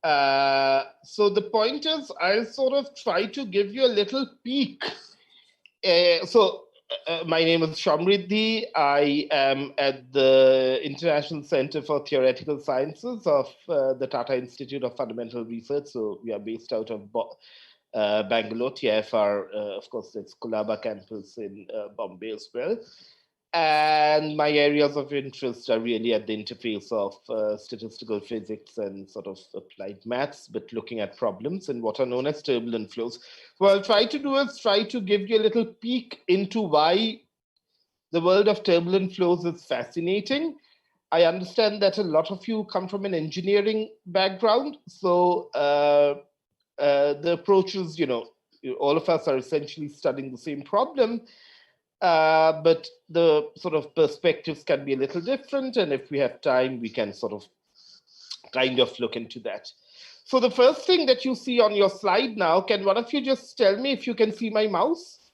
So the point is, I'll sort of try to give you a little peek. My name is Samriddhi. I am at the International Center for Theoretical Sciences of the Tata Institute of Fundamental Research. So we are based out of Bangalore, TFR. Of course, it's Colaba campus in Bombay as well. And my areas of interest are really at the interface of statistical physics and sort of applied maths, but looking at problems in what are known as turbulent flows. What I'll try to do is try to give you a little peek into why the world of turbulent flows is fascinating. I understand that a lot of you come from an engineering background, so the approach is, all of us are essentially studying the same problem. But the sort of perspectives can be a little different. And if we have time, we can sort of kind of look into that. So the first thing that you see on your slide now, can one of you just tell me if you can see my mouse?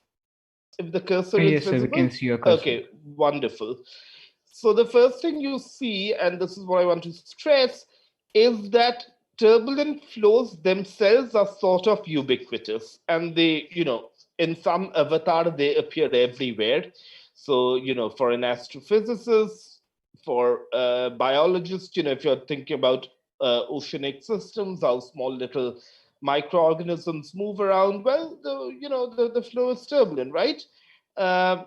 If the cursor is Yes, visible? sir, we can see your cursor. Okay, wonderful. So the first thing you see, and this is what I want to stress, is that turbulent flows themselves are sort of ubiquitous, and they, in some avatar, they appear everywhere. So, for an astrophysicist, for a biologist, if you're thinking about oceanic systems, how small little microorganisms move around, well, the flow is turbulent, right?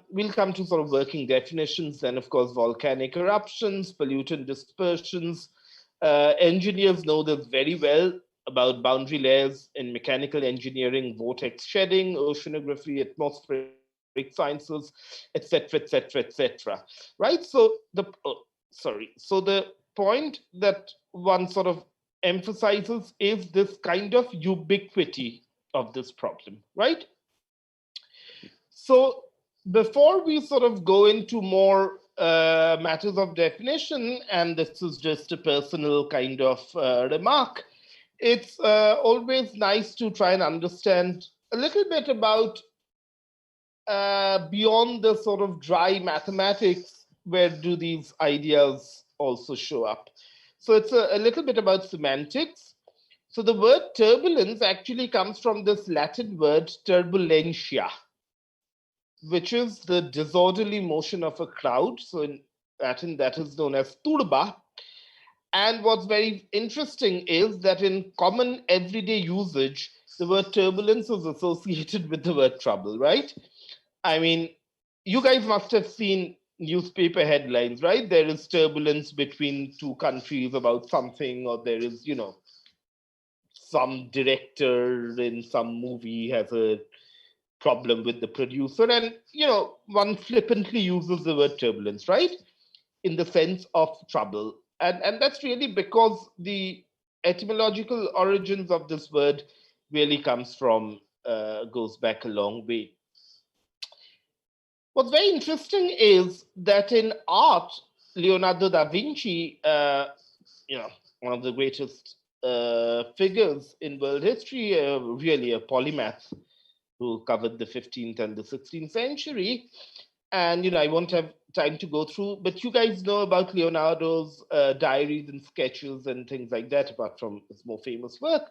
We'll come to sort of working definitions, then, of course, volcanic eruptions, pollutant dispersions. Engineers know this very well about boundary layers in mechanical engineering, vortex shedding, oceanography, atmospheric sciences, etc., etc., etc. Right? So the point that one sort of emphasizes is this kind of ubiquity of this problem, right? So before we sort of go into more matters of definition, and this is just a personal kind of remark, it's always nice to try and understand a little bit about beyond the sort of dry mathematics, where do these ideas also show up? So it's a little bit about semantics. So the word turbulence actually comes from this Latin word turbulentia, which is the disorderly motion of a crowd. So in Latin, that is known as turba. And what's very interesting is that in common everyday usage, the word turbulence is associated with the word trouble, right? I mean, you guys must have seen newspaper headlines, right? There is turbulence between two countries about something, or there is, some director in some movie has a problem with the producer, and one flippantly uses the word turbulence, right, in the sense of trouble, and that's really because the etymological origins of this word really comes from goes back a long way. What's very interesting is that in art, Leonardo da Vinci, one of the greatest figures in world history, really a polymath who covered the 15th and the 16th century. And, I won't have time to go through, but you guys know about Leonardo's diaries and sketches and things like that, apart from his more famous work.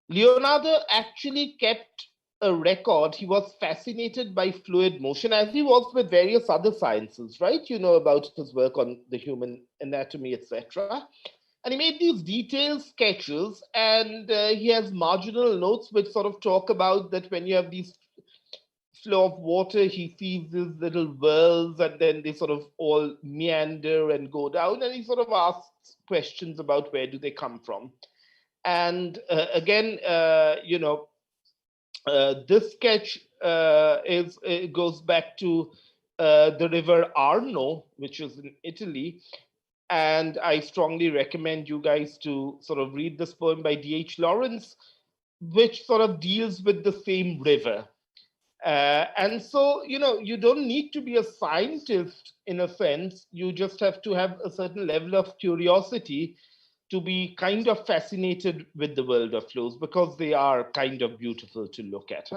Leonardo actually kept a record. He was fascinated by fluid motion, as he was with various other sciences, right? You know about his work on the human anatomy, etc. And he made these detailed sketches, and he has marginal notes which sort of talk about that when you have these flow of water, he sees these little whirls, and then they sort of all meander and go down, and he sort of asks questions about where do they come from. And again, this sketch goes back to the river Arno, which is in Italy. And I strongly recommend you guys to sort of read this poem by D.H. Lawrence, which sort of deals with the same river. And so, you don't need to be a scientist in a sense. You just have to have a certain level of curiosity to be kind of fascinated with the world of flows, because they are kind of beautiful to look at.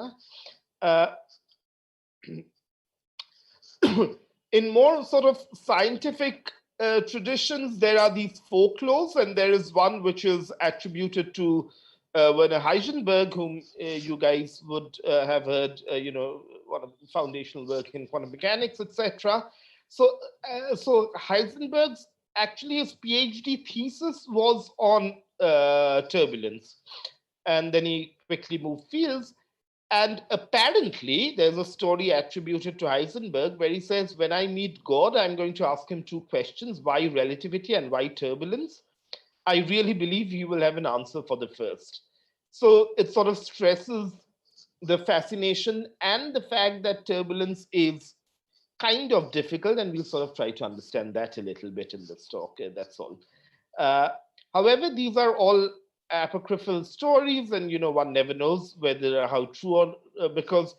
In more sort of scientific traditions, there are these folklores, and there is one which is attributed to Werner Heisenberg, whom you guys would have heard, one of the foundational work in quantum mechanics, etc. So Heisenberg's actually his PhD thesis was on turbulence, and then he quickly moved fields. And apparently, there's a story attributed to Heisenberg where he says, when I meet God, I'm going to ask him two questions: why relativity and why turbulence? I really believe he will have an answer for the first. So it sort of stresses the fascination and the fact that turbulence is kind of difficult, and we'll sort of try to understand that a little bit in this talk. That's all. Uh, However, these are all apocryphal stories, and one never knows whether how true or because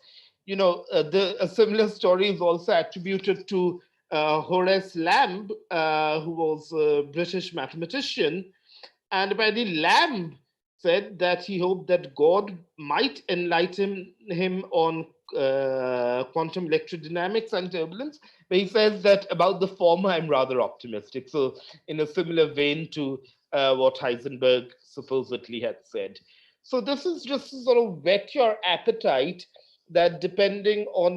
a similar story is also attributed to Horace Lamb, who was a British mathematician, and apparently Lamb said that he hoped that God might enlighten him on quantum electrodynamics and turbulence. But he says that about the former, I'm rather optimistic. So, in a similar vein to what Heisenberg supposedly had said. So, this is just to sort of whet your appetite that depending on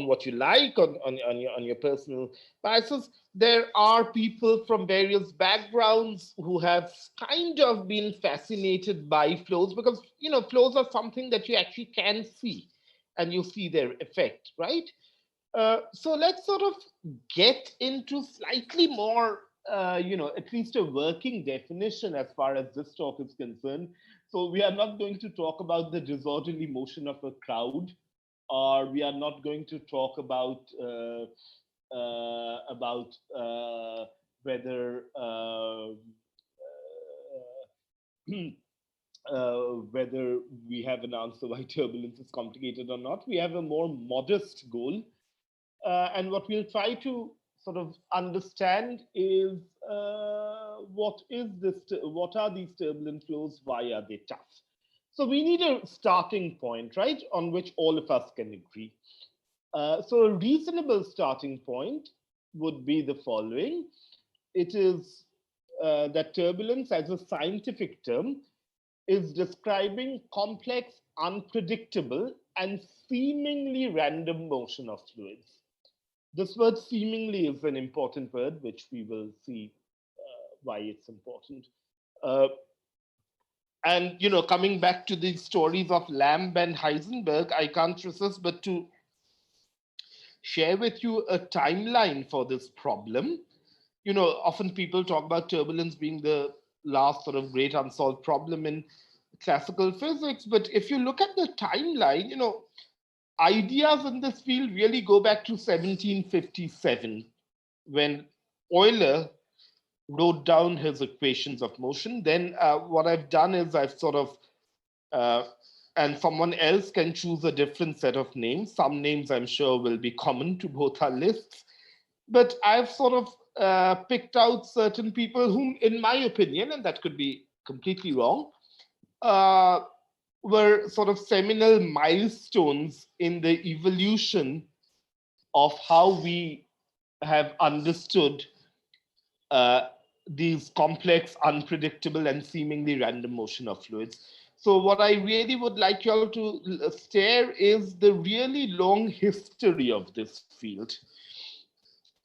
what you like, on your personal biases, there are people from various backgrounds who have kind of been fascinated by flows, because flows are something that you actually can see, and you see their effect, right? So let's sort of get into slightly more, at least a working definition as far as this talk is concerned. So we are not going to talk about the disorderly motion of a crowd, or we are not going to talk about whether whether we have an answer why turbulence is complicated or not. We have a more modest goal, and what we'll try to sort of understand is what is this? What are these turbulent flows? Why are they tough? So we need a starting point, right, on which all of us can agree. So a reasonable starting point would be the following. It is that turbulence, as a scientific term, is describing complex, unpredictable, and seemingly random motion of fluids. This word seemingly is an important word, which we will see why it's important. And coming back to the stories of Lamb and Heisenberg, I can't resist but to share with you a timeline for this problem. Often people talk about turbulence being the last sort of great unsolved problem in classical physics, but if you look at the timeline, ideas in this field really go back to 1757, when Euler wrote down his equations of motion. Then what I've done is I've sort of, and someone else can choose a different set of names. Some names I'm sure will be common to both our lists. But I've sort of picked out certain people whom, in my opinion, and that could be completely wrong, were sort of seminal milestones in the evolution of how we have understood these complex, unpredictable, and seemingly random motion of fluids. So what I really would like you all to stare is the really long history of this field.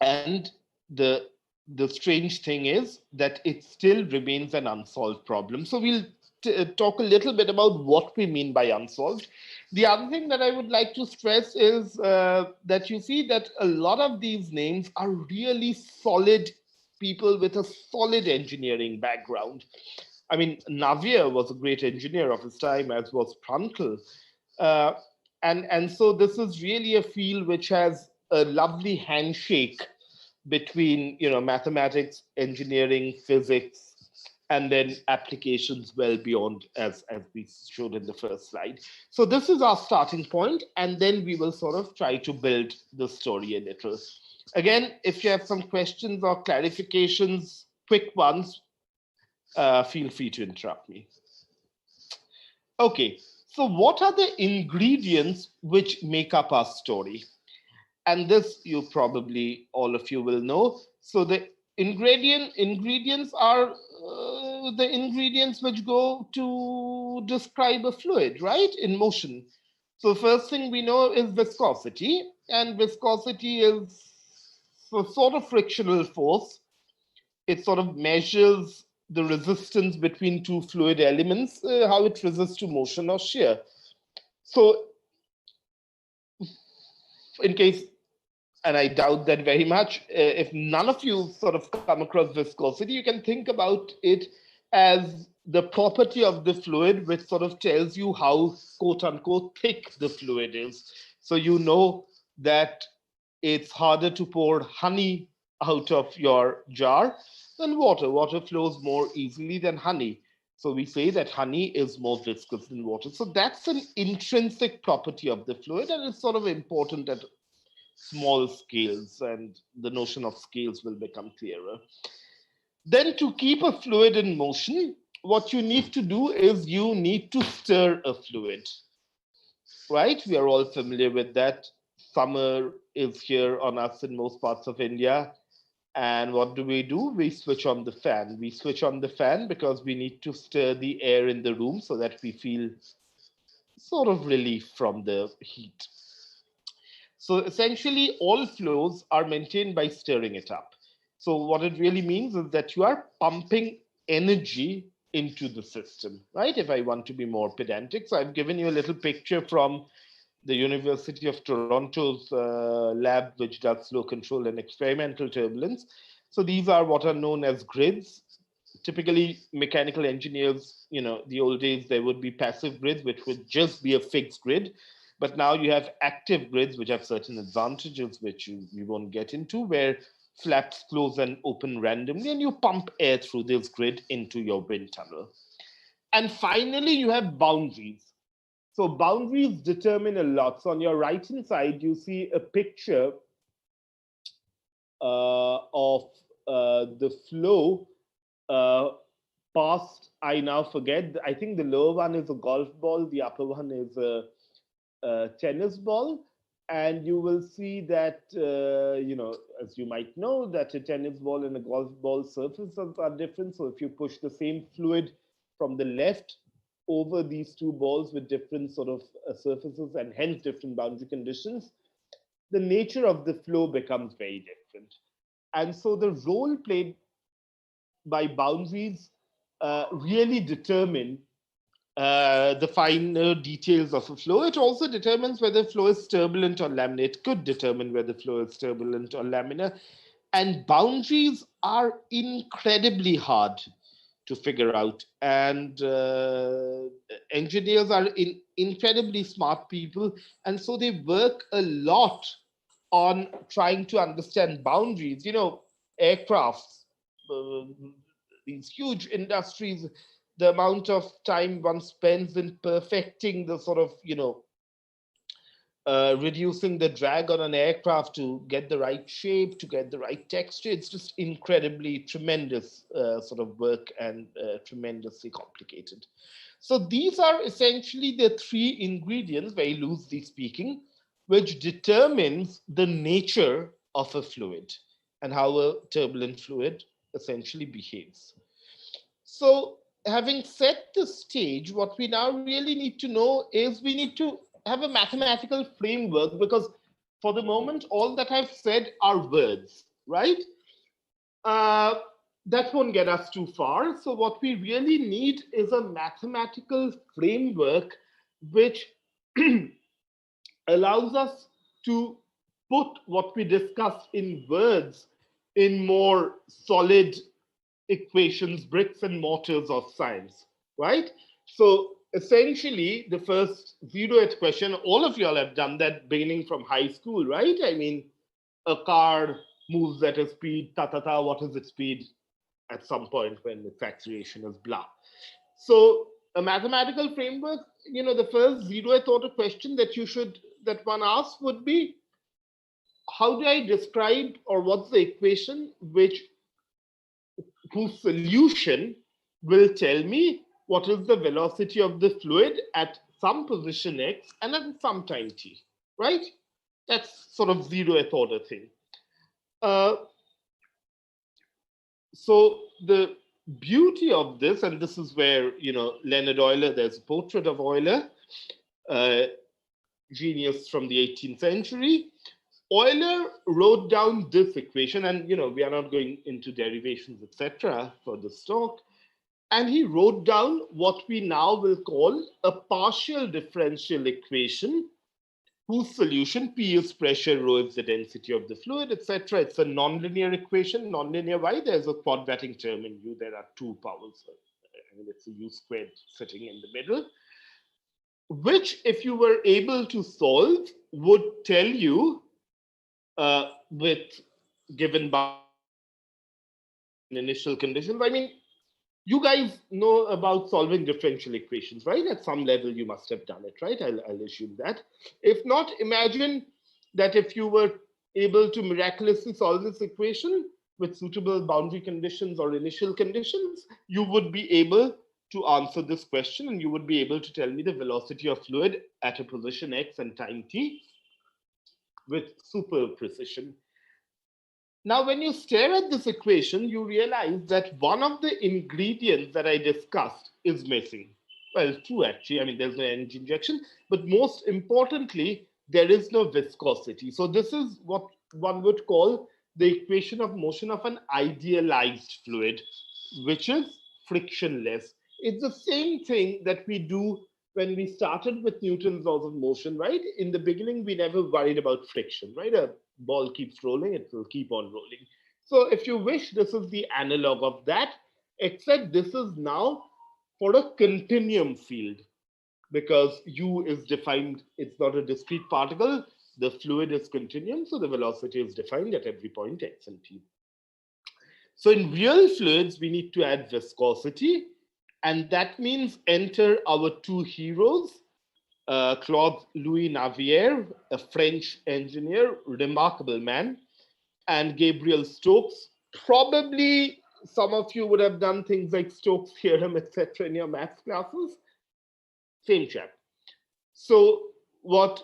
And the strange thing is that it still remains an unsolved problem. So we'll talk a little bit about what we mean by unsolved. The other thing that I would like to stress is that you see that a lot of these names are really solid people with a solid engineering background. I mean, Navier was a great engineer of his time, as was Prunkel. And so this is really a field which has a lovely handshake between mathematics, engineering, physics, and then applications well beyond, as we showed in the first slide. So this is our starting point, and then we will sort of try to build the story a little. Again, if you have some questions or clarifications, quick ones, feel free to interrupt me. Okay, so what are the ingredients which make up our story? And this you probably all of you will know. So the ingredients are the ingredients which go to describe a fluid, right, in motion. So first thing we know is viscosity, and viscosity is a sort of frictional force. It sort of measures the resistance between two fluid elements, how it resists to motion or shear. So in case, and I doubt that very much, if none of you sort of come across viscosity, you can think about it as the property of the fluid, which sort of tells you how quote unquote thick the fluid is. So you know that it's harder to pour honey out of your jar than water. Water flows more easily than honey. So we say that honey is more viscous than water. So that's an intrinsic property of the fluid, and it's sort of important at small scales, and the notion of scales will become clearer. Then, to keep a fluid in motion, what you need to do is you need to stir a fluid, right? We are all familiar with that. Summer is here on us in most parts of India. And what do? We switch on the fan. We switch on the fan because we need to stir the air in the room so that we feel sort of relief from the heat. So essentially, all flows are maintained by stirring it up. So what it really means is that you are pumping energy into the system, right? If I want to be more pedantic. So I've given you a little picture from the University of Toronto's lab, which does flow control and experimental turbulence. So these are what are known as grids. Typically, mechanical engineers, the old days, there would be passive grids, which would just be a fixed grid. But now you have active grids, which have certain advantages, which you won't get into, where flaps close and open randomly, and you pump air through this grid into your wind tunnel. And finally, you have boundaries. So boundaries determine a lot. So on your right-hand side, you see a picture of the flow past, I now forget, I think the lower one is a golf ball, the upper one is a tennis ball. And you will see that, as you might know, that a tennis ball and a golf ball surfaces are different. So if you push the same fluid from the left over these two balls with different sort of surfaces and hence different boundary conditions, the nature of the flow becomes very different. And so the role played by boundaries really determine the finer details of a flow. It also determines whether flow is turbulent or laminar. It could determine whether flow is turbulent or laminar. And boundaries are incredibly hard to figure out. And engineers are incredibly smart people. And so they work a lot on trying to understand boundaries. Aircrafts, uh, these huge industries, the amount of time one spends in perfecting the sort of, reducing the drag on an aircraft to get the right shape, to get the right texture. It's just incredibly tremendous sort of work and tremendously complicated. So these are essentially the three ingredients, very loosely speaking, which determines the nature of a fluid and how a turbulent fluid essentially behaves. So, having set the stage, what we now really need to know is we need to have a mathematical framework, because for the moment, all that I've said are words, right? Uh, that won't get us too far. So, what we really need is a mathematical framework which allows us to put what we discussed in words in more solid equations, bricks and mortars of science, right? So essentially, the first zeroth question, all of y'all have done that beginning from high school, right? I mean, a car moves at a speed, ta ta ta, what is its speed at some point when its acceleration is blah. So a mathematical framework, the first zeroth order question that one asks would be, how do I describe, or what's the equation whose solution will tell me what is the velocity of the fluid at some position x and at some time t, right? That's sort of 0th order thing. Uh, so the beauty of this, and this is where, Leonard Euler, there's a portrait of Euler, uh, genius from the 18th century. Euler wrote down this equation, and we are not going into derivations, etc., for this talk. And he wrote down what we now will call a partial differential equation, whose solution, P is pressure, rho is the density of the fluid, etc. It's a nonlinear equation. Nonlinear, why? There's a quadratic term in U. There are two powers. I mean, it's a U squared sitting in the middle, which, if you were able to solve, would tell you, with given initial conditions. I mean, you guys know about solving differential equations, right? At some level, you must have done it, right? I'll assume that. If not, imagine that if you were able to miraculously solve this equation with suitable boundary conditions or initial conditions, you would be able to answer this question, and you would be able to tell me the velocity of fluid at a position x and time t with super precision. Now, when you stare at this equation, you realize that one of the ingredients that I discussed is missing. Well, true, actually. I mean, there's no energy injection, but most importantly, there is no viscosity. So this is what one would call the equation of motion of an idealized fluid, which is frictionless. It's the same thing that we do when we started with Newton's laws of motion, right? In the beginning, we never worried about friction, right? A ball keeps rolling, it will keep on rolling. So if you wish, this is the analog of that, except this is now for a continuum field, because U is defined, it's not a discrete particle, the fluid is continuum, so the velocity is defined at every point x and t. So in real fluids, we need to add viscosity, and that means enter our two heroes, Claude Louis Navier, a French engineer, remarkable man, and Gabriel Stokes. Probably some of you would have done things like Stokes' theorem, etc., in your maths classes. Same chap. So what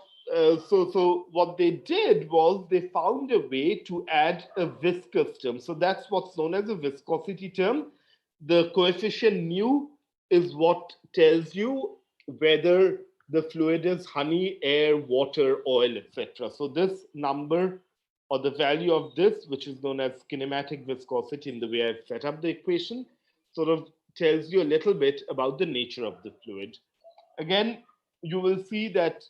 they did was they found a way to add a viscous term. So that's what's known as a viscosity term. The coefficient nu is what tells you whether the fluid is honey, air, water, oil, etc. So this number, or the value of this, which is known as kinematic viscosity in the way I've set up the equation, sort of tells you a little bit about the nature of the fluid. Again, you will see that,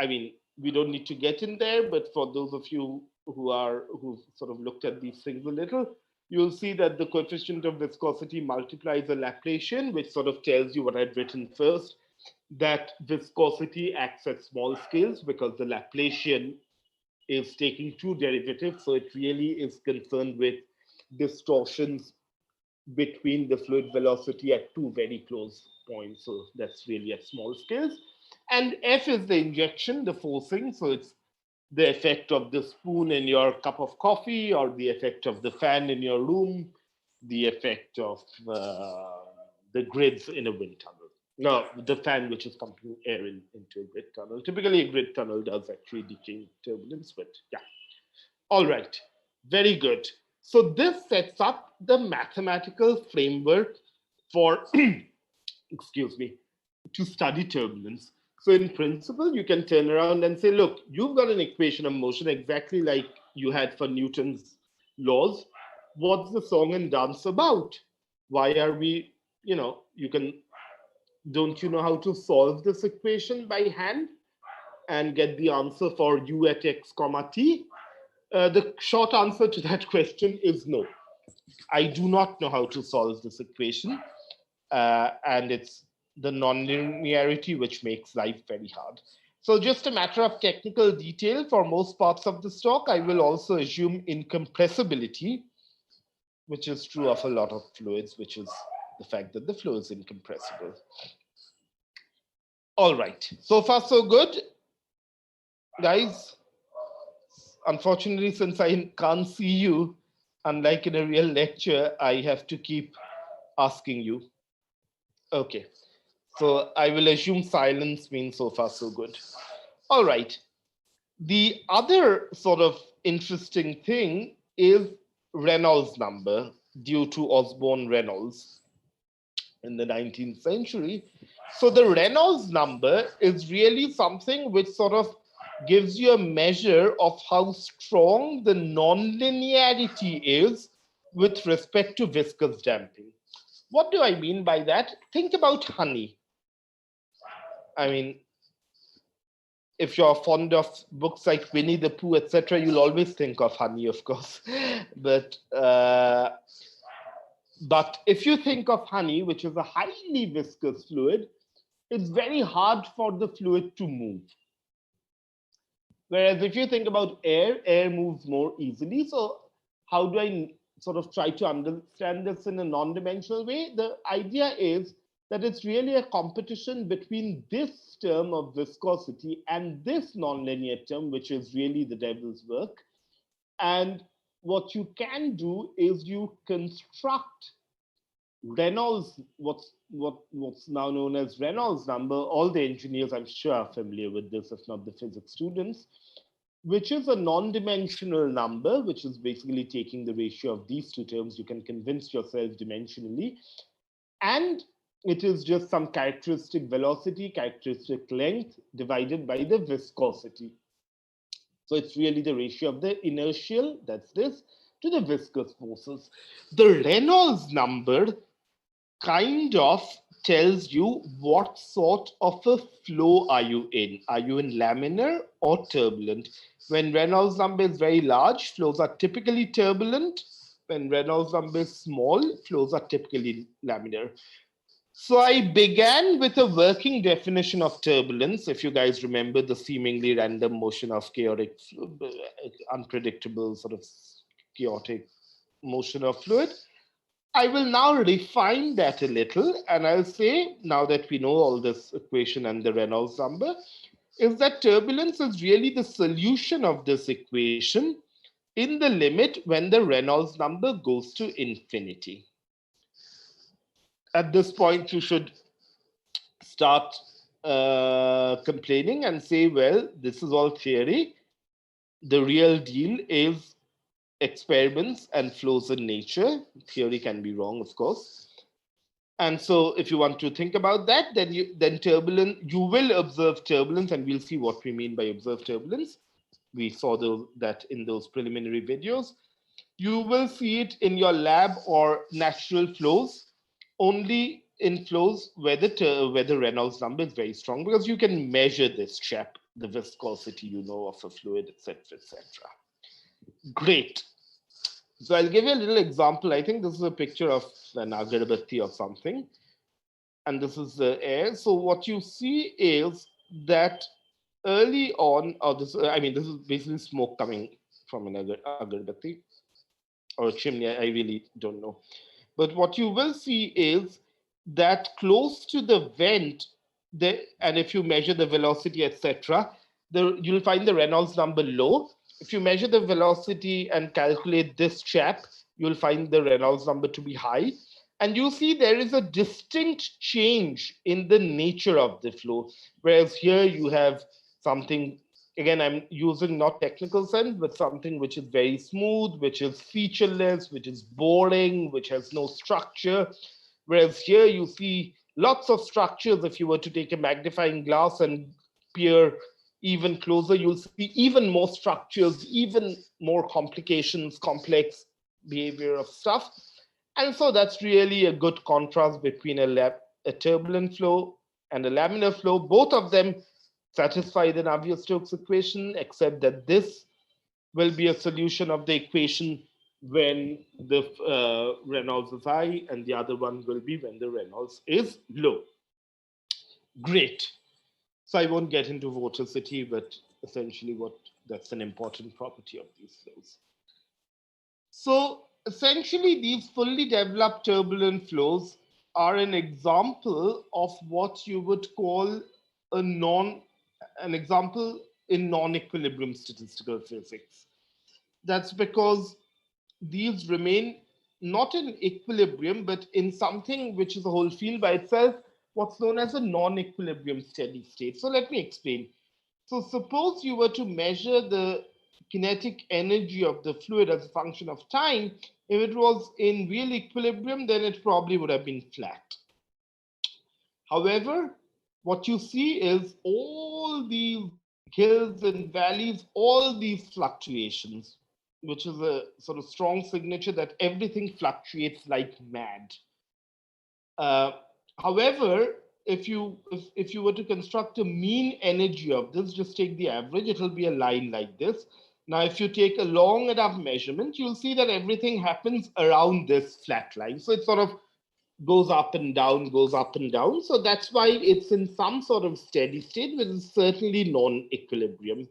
I mean, we don't need to get in there, but for those of you who've sort of looked at these things a little, you'll see that the coefficient of viscosity multiplies a Laplacian, which sort of tells you what I'd written first, that viscosity acts at small scales because the Laplacian is taking two derivatives, so it really is concerned with distortions between the fluid velocity at two very close points. So that's really at small scales. And F is the injection, the forcing. So it's the effect of the spoon in your cup of coffee, or the effect of the fan in your room, the effect of the grids in a wind tunnel. No, the fan which is pumping air into a grid tunnel. Typically, a grid tunnel does actually decay turbulence, but yeah. All right, very good. So this sets up the mathematical framework for, excuse me, to study turbulence. So in principle, you can turn around and say, look, you've got an equation of motion exactly like you had for Newton's laws. What's the song and dance about? Why are we, don't you know how to solve this equation by hand and get the answer for u at x comma t? The short answer to that question is no. I do not know how to solve this equation, and it's the nonlinearity which makes life very hard. So just a matter of technical detail for most parts of this talk, I will also assume incompressibility, which is true of a lot of fluids, which is the fact that the flow is incompressible. All right, so far so good, guys. Unfortunately, since I can't see you, unlike in a real lecture, I have to keep asking you. Okay, so I will assume silence means so far so good. All right. The other sort of interesting thing is Reynolds number due to Osborne Reynolds in the 19th century. So the Reynolds number is really something which sort of gives you a measure of how strong the nonlinearity is with respect to viscous damping. What do I mean by that? Think about honey. I mean, if you're fond of books like Winnie the Pooh, etc., you'll always think of honey, of course. but but if you think of honey, which is a highly viscous fluid, it's very hard for the fluid to move. Whereas if you think about air, air moves more easily. So how do I sort of try to understand this in a non-dimensional way? The idea is that it's really a competition between this term of viscosity and this nonlinear term, which is really the devil's work. And what you can do is you construct Reynolds, what's now known as Reynolds number. All the engineers, I'm sure, are familiar with this, if not the physics students, which is a non-dimensional number, which is basically taking the ratio of these two terms. You can convince yourself dimensionally. And it is just some characteristic velocity, characteristic length divided by the viscosity. So it's really the ratio of the inertial, that's this, to the viscous forces. The Reynolds number kind of tells you what sort of a flow are you in. Are you in laminar or turbulent? When Reynolds number is very large, flows are typically turbulent. When Reynolds number is small, flows are typically laminar. So I began with a working definition of turbulence. If you guys remember the seemingly random motion of chaotic, unpredictable, sort of chaotic motion of fluid. I will now refine that a little, and I'll say, now that we know all this equation and the Reynolds number, is that turbulence is really the solution of this equation in the limit when the Reynolds number goes to infinity. At this point, you should start complaining and say, well, this is all theory. The real deal is experiments and flows in nature. Theory can be wrong, of course. And so if you want to think about that, then turbulence, you will observe turbulence, and we'll see what we mean by observed turbulence. We saw that in those preliminary videos. You will see it in your lab or natural flows, only in flows where the Reynolds number is very strong, because you can measure this chap, the viscosity, of a fluid, etc., etc. Great. So I'll give you a little example. I think this is a picture of an agarbatti or something. And this is the air. So what you see is that early on, this is basically smoke coming from an agarbatti or a chimney. I really don't know. But what you will see is that close to the vent, and if you measure the velocity, etc., you'll find the Reynolds number low. If you measure the velocity and calculate this chap, you'll find the Reynolds number to be high. And you see there is a distinct change in the nature of the flow. Whereas here you have something, again, I'm using not technical sense, but something which is very smooth, which is featureless, which is boring, which has no structure. Whereas here you see lots of structures. If you were to take a magnifying glass and peer even closer, you'll see even more structures, even more complications, complex behavior of stuff. And so that's really a good contrast between a turbulent flow and a laminar flow. Both of them satisfy the Navier-Stokes equation, except that this will be a solution of the equation when the Reynolds is high, and the other one will be when the Reynolds is low. Great. So I won't get into vorticity, but essentially that's an important property of these flows. So essentially, these fully developed turbulent flows are an example of what you would call an example in non-equilibrium statistical physics. That's because these remain not in equilibrium, but in something which is a whole field by itself, what's known as a non-equilibrium steady state. So let me explain. So suppose you were to measure the kinetic energy of the fluid as a function of time. If it was in real equilibrium, then it probably would have been flat. However, what you see is all these hills and valleys, all these fluctuations, which is a sort of strong signature that everything fluctuates like mad. Uh, However, if you were to construct a mean energy of this, just take the average, it'll be a line like this. Now, if you take a long enough measurement, you'll see that everything happens around this flat line. So it sort of goes up and down, goes up and down. So that's why it's in some sort of steady state, which is certainly non-equilibrium.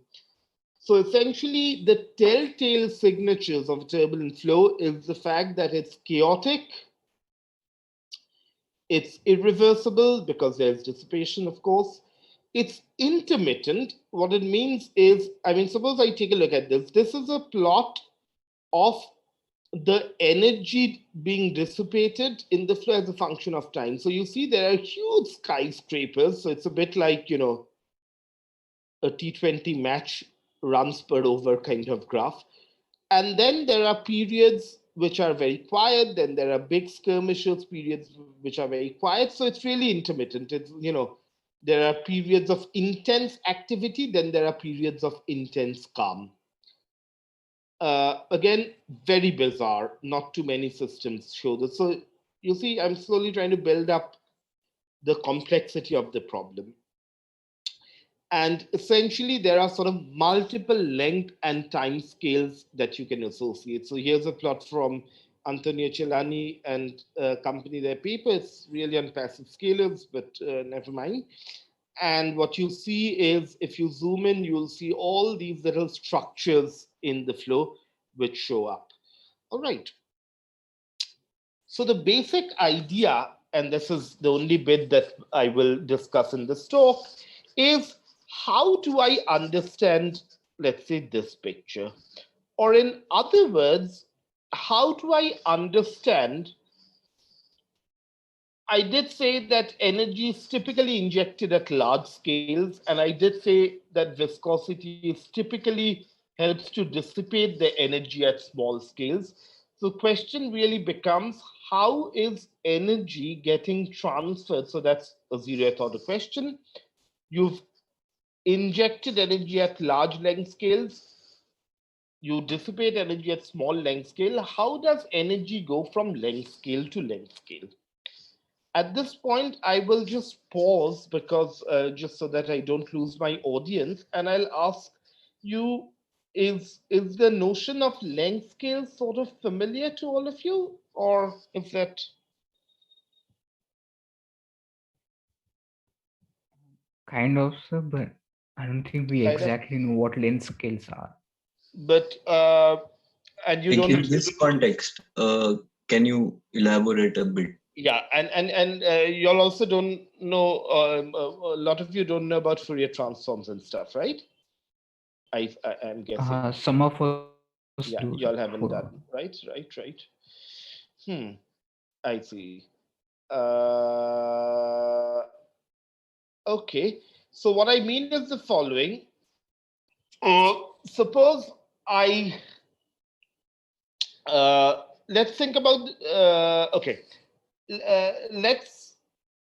So essentially, the telltale signatures of turbulent flow is the fact that it's chaotic, it's irreversible because there's dissipation, of course. It's intermittent. What it means is, I mean, suppose I take a look at this. This is a plot of the energy being dissipated in the flow as a function of time. So you see there are huge skyscrapers. So it's a bit like, a T20 match runs per over kind of graph. And then there are periods which are very quiet. Then there are big skirmishes, periods which are very quiet. So it's really intermittent. There are periods of intense activity. Then there are periods of intense calm. Again, very bizarre. Not too many systems show this. So you see, I'm slowly trying to build up the complexity of the problem. And essentially, there are sort of multiple length and time scales that you can associate. So here's a plot from Antonio Celani and company, their paper. It's really on passive scalars, but never mind. And what you see is, if you zoom in, you'll see all these little structures in the flow which show up. All right. So the basic idea, and this is the only bit that I will discuss in this talk, is how do I understand, let's say, this picture? Or in other words, how do I understand? I did say that energy is typically injected at large scales, and I did say that viscosity is typically helps to dissipate the energy at small scales. So question really becomes, how is energy getting transferred? So that's a zeroth order question. You've injected energy at large length scales, you dissipate energy at small length scale. How does energy go from length scale to length scale? At this point, I will just pause because just so that I don't lose my audience, and I'll ask you: is the notion of length scale sort of familiar to all of you, or is that Kind of, sir, but I don't think we kind of? exactly know what length scales are. But and you Like don't. in this context, can you elaborate a bit? Yeah, and y'all also don't know. A lot of you don't know about Fourier transforms and stuff, right? I'm guessing. Some of us do, Yeah, for y'all haven't done, right? Right. Hmm. I see. Uh, okay. So what I mean is the following. Suppose I let's think about okay. Let's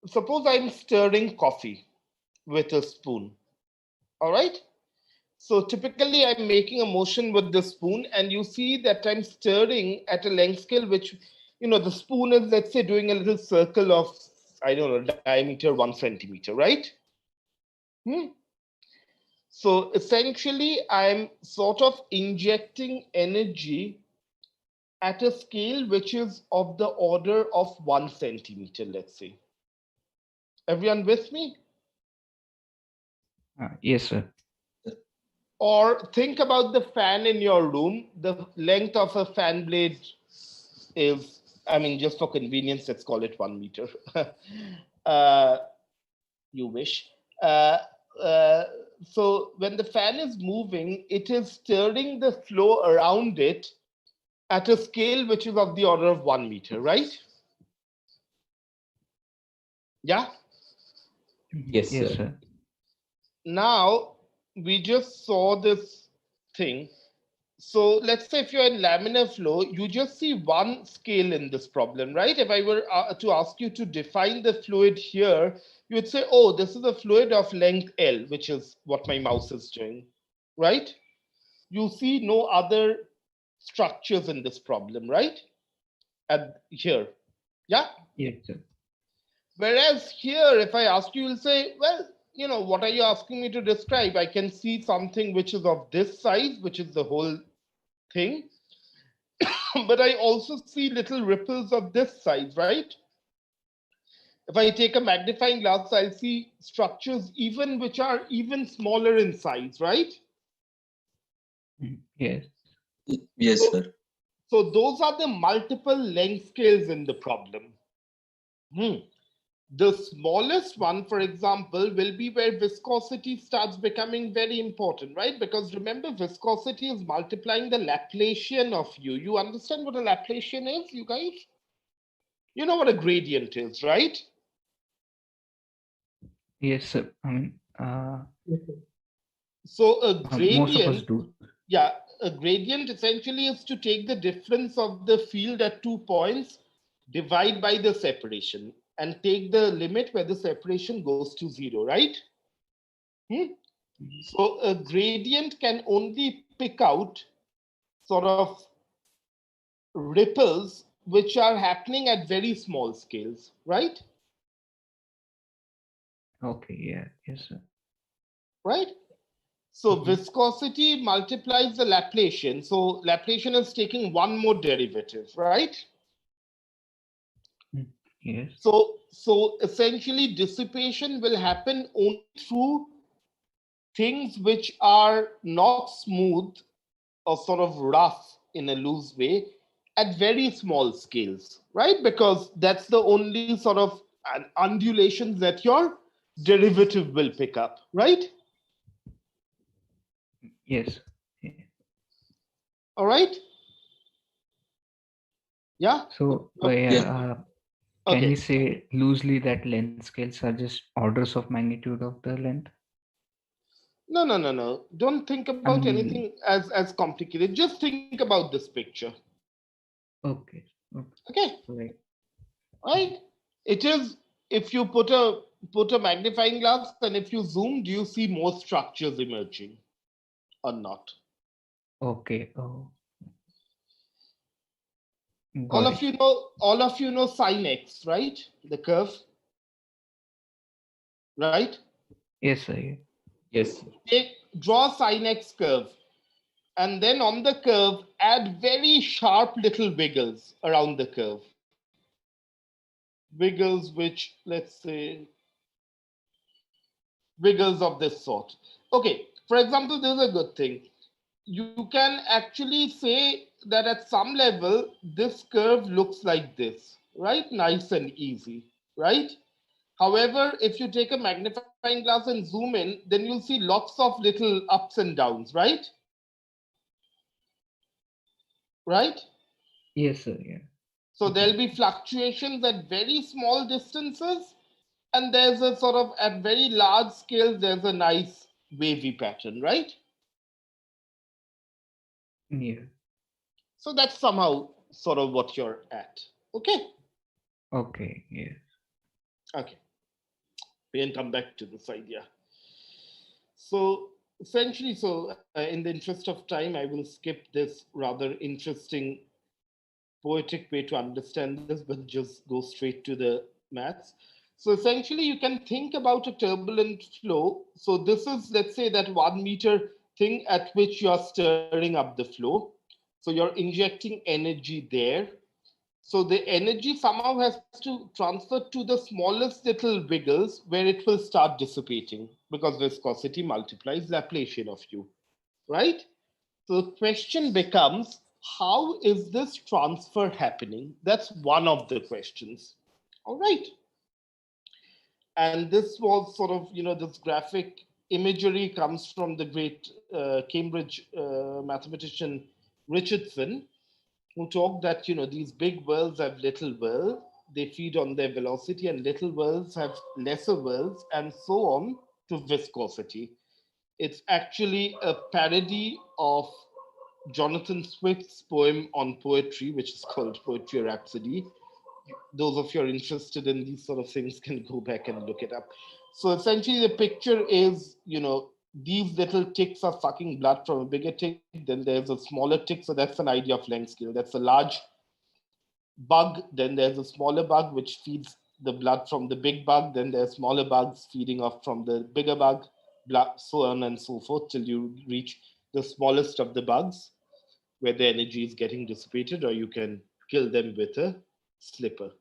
suppose I'm stirring coffee with a spoon. All right. So typically I'm making a motion with the spoon, and you see that I'm stirring at a length scale, which, the spoon is, let's say, doing a little circle of, I don't know, diameter 1 centimeter, right? Hmm? So essentially, I'm sort of injecting energy at a scale which is of the order of 1 centimeter, let's say. Everyone with me? yes, sir. Or think about the fan in your room. The length of a fan blade is, I mean, just for convenience, let's call it 1 meter. uh, you wish. Uh, uh, so when the fan is moving, it is stirring the flow around it at a scale which is of the order of 1 meter, right? Yeah. Yes, Yes, sir. sir. Now, we just saw this thing. So let's say if you're in laminar flow, you just see one scale in this problem, right? If I were to ask you to define the fluid here, you would say, oh, this is a fluid of length L, which is what my mouse is doing, right? You see no other structures in this problem, right? At here, yeah? Yes, sir. Whereas here, if I ask you, you'll say, well, what are you asking me to describe? I can see something which is of this size, which is the whole thing. But I also see little ripples of this size, right? If I take a magnifying glass, I'll see structures even which are even smaller in size, right? Yes. Yes, So, sir. so those are the multiple length scales in the problem. The smallest one, for example, will be where viscosity starts becoming very important, right? Because remember, viscosity is multiplying the Laplacian of u. You understand what a Laplacian is, you guys? You know what a gradient is, right? Yes, sir. I mean, So a most of us gradient, do. yeah, a gradient essentially is to take the difference of the field at 2 points, divide by the separation, and take the limit where the separation goes to 0, right? So a gradient can only pick out sort of ripples which are happening at very small scales, right? Okay, yeah, yes, sir. Right? So viscosity multiplies the Laplacian. So Laplacian is taking one more derivative, right? Yes. So essentially dissipation will happen only through things which are not smooth or sort of rough in a loose way at very small scales, right? Because that's the only sort of undulations that your derivative will pick up, right? Yes. Yeah. All right. Yeah. So, Okay. Yes. can we say loosely that length scales are just orders of magnitude of the length? No. Don't think about anything as complicated. Just think about this picture. Okay. Okay. Right. Right. It is, if you put a magnifying glass and if you zoom, do you see more structures emerging or not? Okay. Oh, All got of it. you know sin x, right? The curve, right? Yes, sir. Yeah. Yes, sir. Draw sin x curve, and then on the curve add very sharp little wiggles around the curve. Wiggles which, let's say, wiggles of this sort. Okay, for example, this is a good thing. You can actually say that at some level, this curve looks like this, right? Nice and easy, right? However, if you take a magnifying glass and zoom in, then you'll see lots of little ups and downs, right? Right? Yes, sir. Yeah. So there'll be fluctuations at very small distances, and there's a sort of, at very large scale, there's a nice wavy pattern, right? Yeah. So that's somehow sort of what you're at. Okay. Okay. Yeah. Okay. We can come back to this idea. So essentially, in the interest of time, I will skip this rather interesting poetic way to understand this, but just go straight to the maths. So essentially, you can think about a turbulent flow. So this is, let's say, that 1 meter thing at which you are stirring up the flow. So you're injecting energy there. So the energy somehow has to transfer to the smallest little wiggles where it will start dissipating because viscosity multiplies Laplacian of u, right? So the question becomes, how is this transfer happening? That's one of the questions. All right. And this was sort of, this graphic imagery comes from the great Cambridge mathematician Richardson, who talked that, these big worlds have little world, they feed on their velocity, and little worlds have lesser worlds, and so on to viscosity. It's actually a parody of Jonathan Swift's poem on poetry, which is called Poetry Rhapsody. Those of you are interested in these sort of things can go back and look it up. So essentially, the picture is, these little ticks are sucking blood from a bigger tick. Then there's a smaller tick. So that's an idea of length scale. That's a large bug. Then there's a smaller bug which feeds the blood from the big bug. Then there's smaller bugs feeding off from the bigger bug, so on and so forth till you reach the smallest of the bugs where the energy is getting dissipated, or you can kill them with a slipper.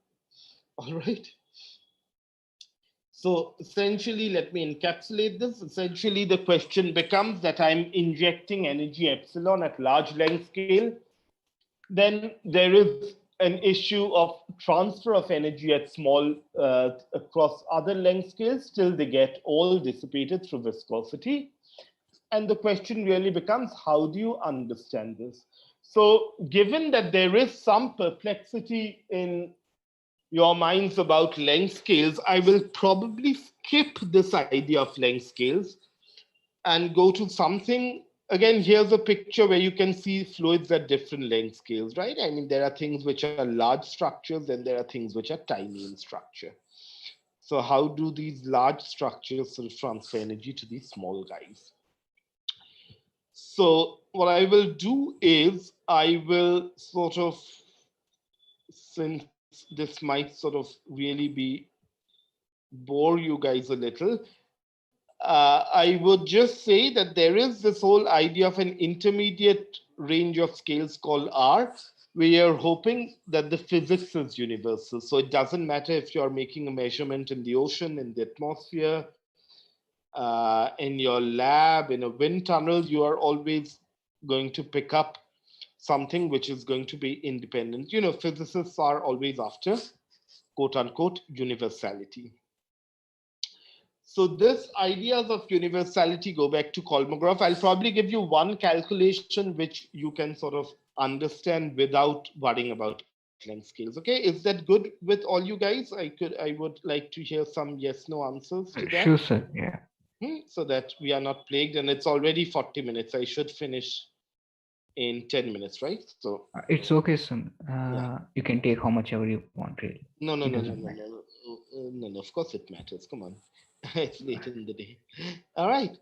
All right. So essentially, let me encapsulate this. Essentially, the question becomes that I'm injecting energy epsilon at large length scale. Then there is an issue of transfer of energy at small across other length scales till they get all dissipated through viscosity. And the question really becomes, how do you understand this? So given that there is some perplexity in your minds about length scales, I will probably skip this idea of length scales and go to something. Again, here's a picture where you can see fluids at different length scales, right? I mean, there are things which are large structures and there are things which are tiny in structure. So how do these large structures sort of transfer energy to these small guys? So what I will do is I will sort of, since this might sort of really be bore you guys a little, I would just say that there is this whole idea of an intermediate range of scales called R. We are hoping that the physics is universal. So it doesn't matter if you're making a measurement in the ocean, in the atmosphere, in your lab, in a wind tunnel, you are always going to pick up something which is going to be independent. Physicists are always after, quote unquote, universality. So this ideas of universality go back to Kolmogorov. I'll probably give you one calculation which you can sort of understand without worrying about length scales. Okay, is that good with all you guys? I would like to hear some yes, no answers to that. Sure, sir. Yeah. So that we are not plagued, and it's already 40 minutes. I should finish in 10 minutes, right? So It's okay, son. Yeah. You can take how much ever you want, really. No. It doesn't matter. No. Of course it matters. Come on. It's late in the day. All right.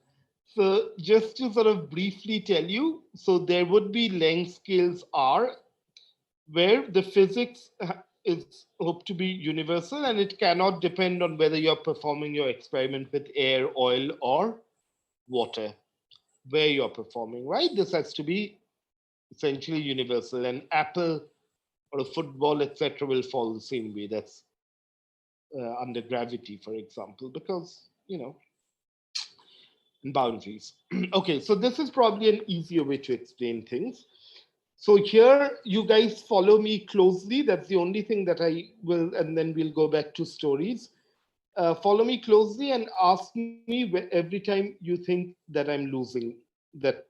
So just to sort of briefly tell you, so there would be length scales R, where the physics is hoped to be universal, and it cannot depend on whether you're performing your experiment with air, oil, or water, where you're performing, right? This has to be essentially universal. An apple or a football, etc., will fall the same way. That's under gravity, for example, because, boundaries. Okay, so this is probably an easier way to explain things. So here, you guys follow me closely. That's the only thing that I will, and then we'll go back to stories. Follow me closely and ask me every time you think that I'm losing, that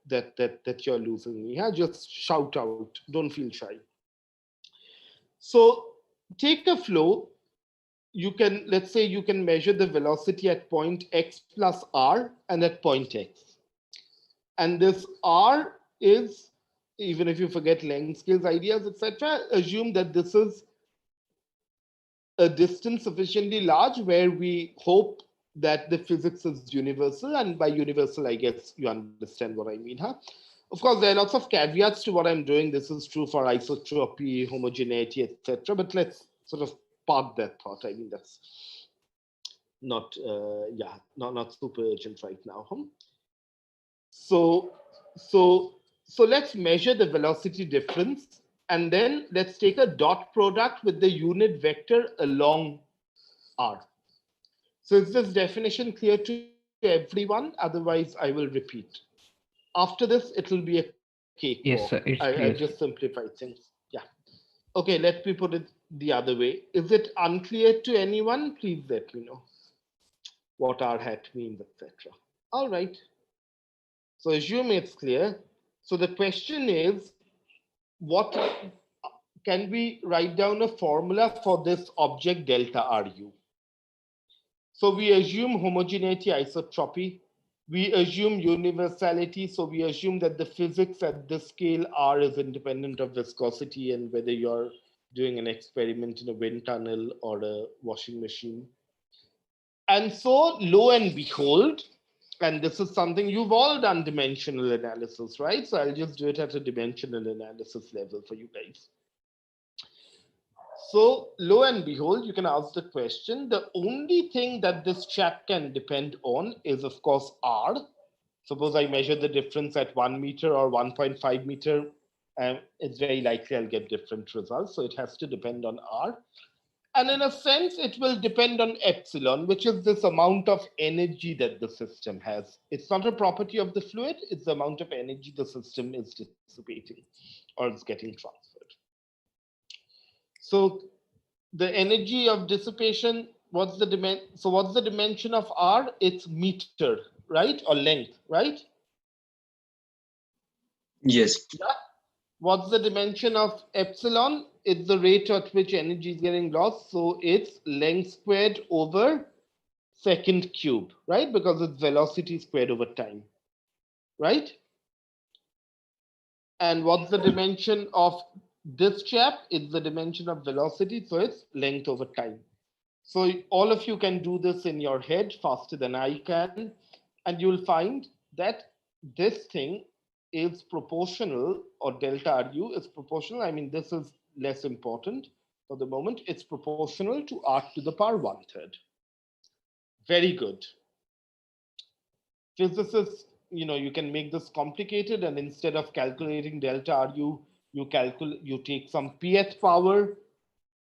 you're losing me. Yeah? Just shout out. Don't feel shy. So take a flow. Let's say you can measure the velocity at point x plus r and at point x. And this r is, even if you forget length scales, ideas, etc., assume that this is a distance sufficiently large where we hope that the physics is universal. And by universal, I guess you understand what I mean, huh? Of course, there are lots of caveats to what I'm doing. This is true for isotropy, homogeneity, etc. But let's sort of park that thought. I mean, that's not super urgent right now. Huh? So let's measure the velocity difference, and then let's take a dot product with the unit vector along r. So is this definition clear to everyone? Otherwise, I will repeat. After this, it will be a cakewalk. Yes, sir. It's I clear. just simplified things. Yeah. Okay, let me put it the other way. Is it unclear to anyone? Please let me know what r hat means, etc. All right. So assume it's clear. So the question is, what can we write down a formula for this object delta RU? So we assume homogeneity, isotropy. We assume universality, so we assume that the physics at this scale R is independent of viscosity and whether you're doing an experiment in a wind tunnel or a washing machine. And so, lo and behold, and this is something you've all done dimensional analysis, right? So I'll just do it at a dimensional analysis level for you guys. So, lo and behold, you can ask the question, the only thing that this chap can depend on is, of course, R. Suppose I measure the difference at 1 meter or 1.5 meter, it's very likely I'll get different results. So it has to depend on R. And in a sense, it will depend on epsilon, which is this amount of energy that the system has. It's not a property of the fluid, it's the amount of energy the system is dissipating or it's getting transferred. So the energy of dissipation, what's the dimension? So what's the dimension of R? It's meter, right? Or length, right? Yes. Yeah. What's the dimension of epsilon? It's the rate at which energy is getting lost. So it's length squared over second cube, right? Because it's velocity squared over time, right? And what's the dimension of this chap? It's the dimension of velocity. So it's length over time. So all of you can do this in your head faster than I can. And you'll find that this thing is proportional, or delta RU is proportional. I mean, this is less important for the moment. It's proportional to R to the power 1/3. Very good. Physicists, you can make this complicated, and instead of calculating delta RU, you take some pth power,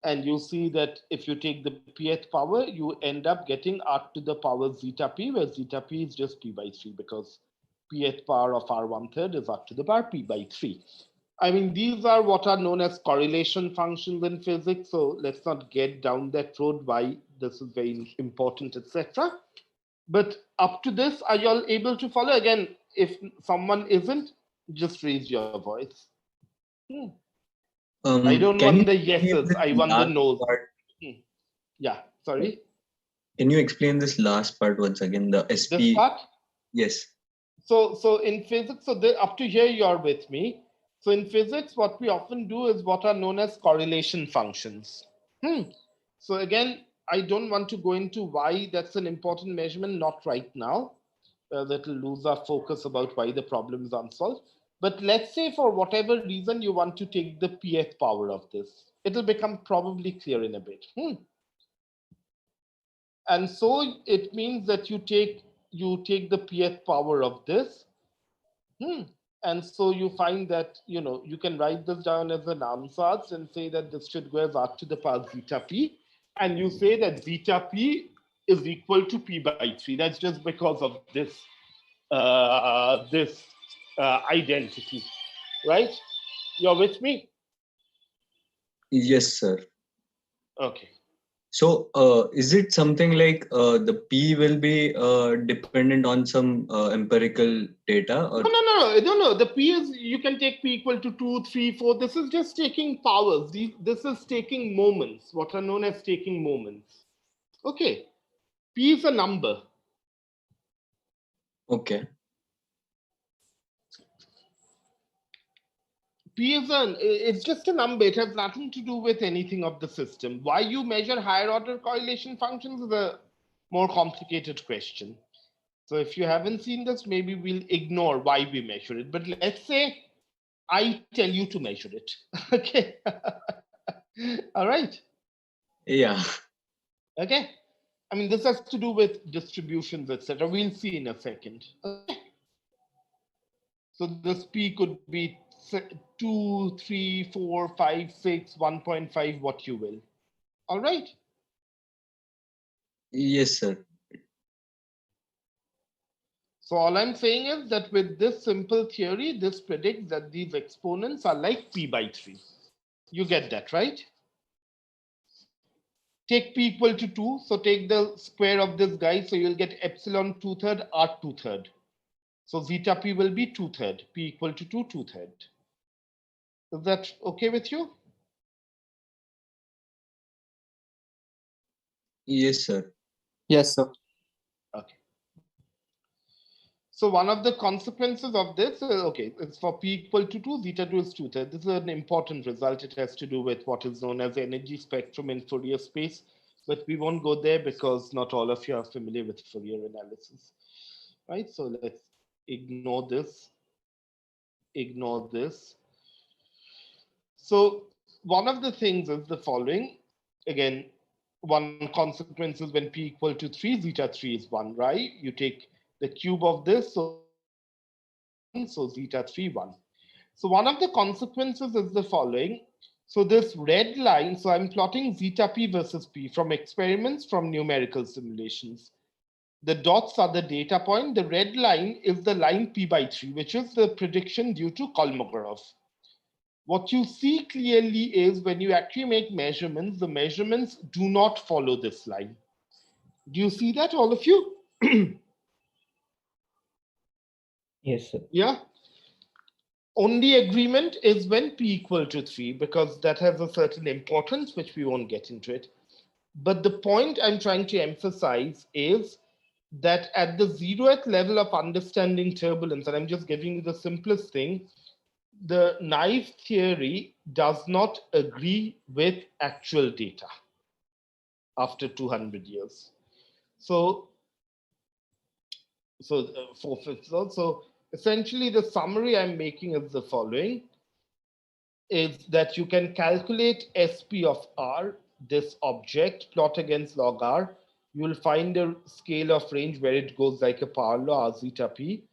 and you see that if you take the pth power, you end up getting R to the power zeta p, where zeta p is just p by 3, because pth power of R 1/3 is R to the power p by 3. I mean, these are what are known as correlation functions in physics, so let's not get down that road, why this is very important, etc. But up to this, are you all able to follow? Again, if someone isn't, just raise your voice. I don't want the yeses, I want the no's. Yeah, sorry. Can you explain this last part once again? The SP. This part? Yes. So in physics, up to here you're with me. So in physics, what we often do is what are known as correlation functions. So again, I don't want to go into why that's an important measurement, not right now. That will lose our focus about why the problem is unsolved. But let's say for whatever reason you want to take the pth power of this. It'll become probably clear in a bit. And so it means that you take the pth power of this. And so you find that, you can write this down as an ansatz and say that this should go as R to the power zeta p. And you say that zeta p is equal to p by 3. That's just because of this, identity, right? You're with me? Yes, sir. Okay. So is it something like the P will be dependent on some empirical data? Or? No. The P is, you can take P equal to 2, 3, 4. This is just taking powers. This is taking moments, what are known as taking moments. Okay. P is a number. Okay. P is it's just a number. It has nothing to do with anything of the system. Why you measure higher order correlation functions is a more complicated question. So if you haven't seen this, maybe we'll ignore why we measure it. But let's say I tell you to measure it. Okay. All right. Yeah. Okay. I mean, this has to do with distributions, etc. We'll see in a second. Okay. So this P could be 2, 3, 4, 5, 6, 1.5, what you will. All right. Yes, sir. So all I'm saying is that with this simple theory, this predicts that these exponents are like P by 3. You get that, right? Take P equal to 2. So take the square of this guy. So you'll get epsilon 2/3 R 2/3. So zeta P will be 2/3. P equal to 2, 2/3. Is that okay with you? Yes, sir. Yes, sir. Okay. So one of the consequences of this, okay, it's for p equal to 2, zeta 2 is 2. This is an important result. It has to do with what is known as energy spectrum in Fourier space, but we won't go there because not all of you are familiar with Fourier analysis, right? So let's ignore this, ignore this. So one of the things is the following. Again, one consequence is when p equal to 3, zeta 3 is 1, right? You take the cube of this, so so zeta 3, 1. So one of the consequences is the following. So this red line, so I'm plotting zeta p versus p from experiments, from numerical simulations. The dots are the data point. The red line is the line p by 3, which is the prediction due to Kolmogorov. What you see clearly is when you actually make measurements, the measurements do not follow this line. Do you see that, all of you? Yes, sir. Yeah. Only agreement is when p equal to 3, because that has a certain importance, which we won't get into it. But the point I'm trying to emphasize is that at the 0th level of understanding turbulence, and I'm just giving you the simplest thing, the naive theory does not agree with actual data after 200 years. So essentially the summary I'm making is the following, is that you can calculate SP of R, this object, plot against log R. You will find a scale of range where it goes like a power law, R zeta P.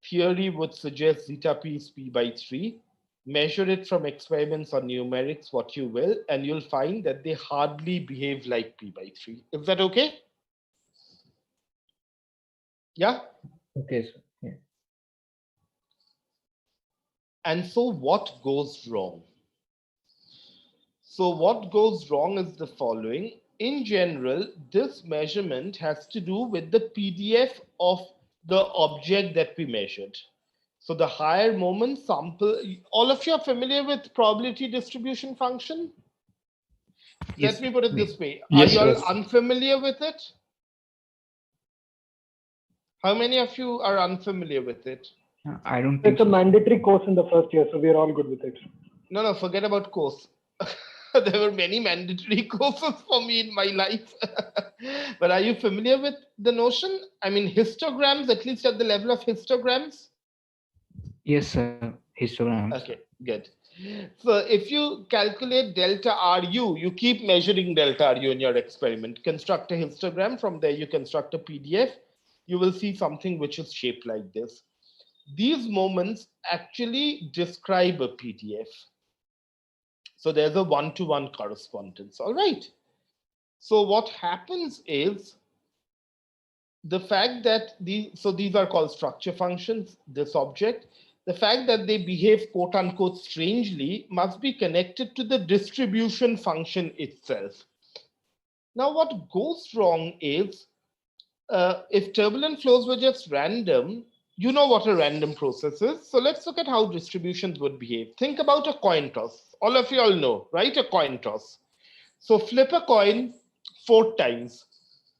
Theory would suggest zeta P is P by 3. Measure it from experiments or numerics, what you will, and you'll find that they hardly behave like P by 3. Is that okay? Yeah? Okay, sir. Yeah. And so what goes wrong? So what goes wrong is the following. In general, this measurement has to do with the PDF of the object that we measured. So the higher moment sample, all of you are familiar with probability distribution function? Yes, Let me put it sir. this way. Yes, Are you sir. all unfamiliar with it? How many of you are unfamiliar with it? I don't think It's a so. mandatory course in the first year, so we're all good with it. No, forget about course. There were many mandatory courses for me in my life. But are you familiar with the notion? I mean, histograms, at least at the level of histograms? Yes, sir. Histograms. Okay, good. So if you calculate delta RU, you keep measuring delta RU in your experiment. Construct a histogram. From there, you construct a PDF. You will see something which is shaped like this. These moments actually describe a PDF. So there's a one-to-one correspondence, all right? So what happens is the fact that these are called structure functions, this object, the fact that they behave quote unquote strangely must be connected to the distribution function itself. Now what goes wrong is if turbulent flows were just random, you know what a random process is. So let's look at how distributions would behave. Think about a coin toss. All of you all know, right? A coin toss. So flip a coin 4 times.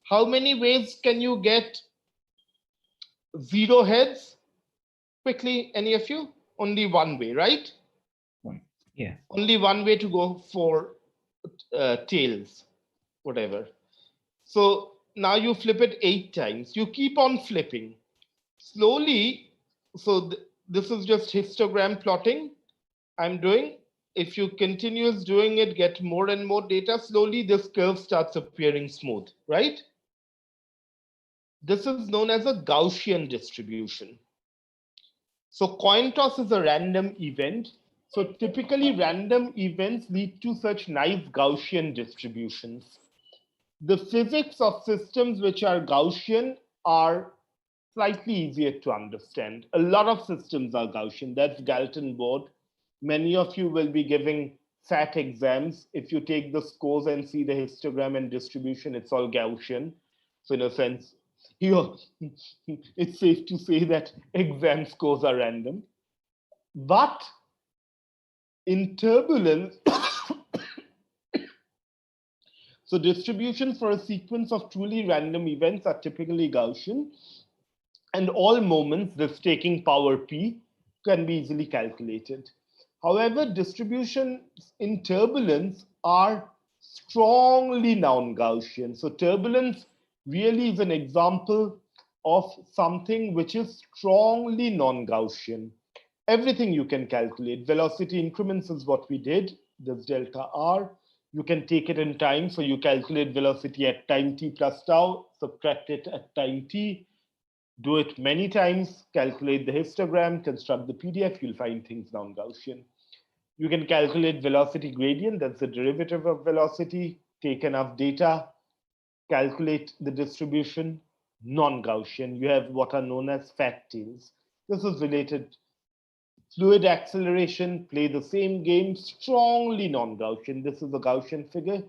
How many ways can you get 0 heads? Quickly, any of you? Only one way, right? Yeah. Only one way to go for tails, whatever. So now you flip it 8 times. You keep on flipping. Slowly, so this is just histogram plotting I'm doing. If you continuous doing it, get more and more data, slowly this curve starts appearing smooth, right? This is known as a Gaussian distribution. So coin toss is a random event. So typically random events lead to such nice Gaussian distributions. The physics of systems which are Gaussian are slightly easier to understand. A lot of systems are Gaussian. That's Galton board. Many of you will be giving SAT exams. If you take the scores and see the histogram and distribution, it's all Gaussian. So in a sense, it's safe to say that exam scores are random. But in turbulence, so distributions for a sequence of truly random events are typically Gaussian. And all moments, this taking power p, can be easily calculated. However, distributions in turbulence are strongly non-Gaussian. So turbulence really is an example of something which is strongly non-Gaussian. Everything you can calculate. Velocity increments is what we did. This delta r. You can take it in time. So you calculate velocity at time t plus tau, subtract it at time t, do it many times, calculate the histogram, construct the PDF, you'll find things non-Gaussian. You can calculate velocity gradient, that's the derivative of velocity, take enough data, calculate the distribution, non-Gaussian. You have what are known as fat tails. This is related. Fluid acceleration, play the same game, strongly non-Gaussian. This is a Gaussian figure.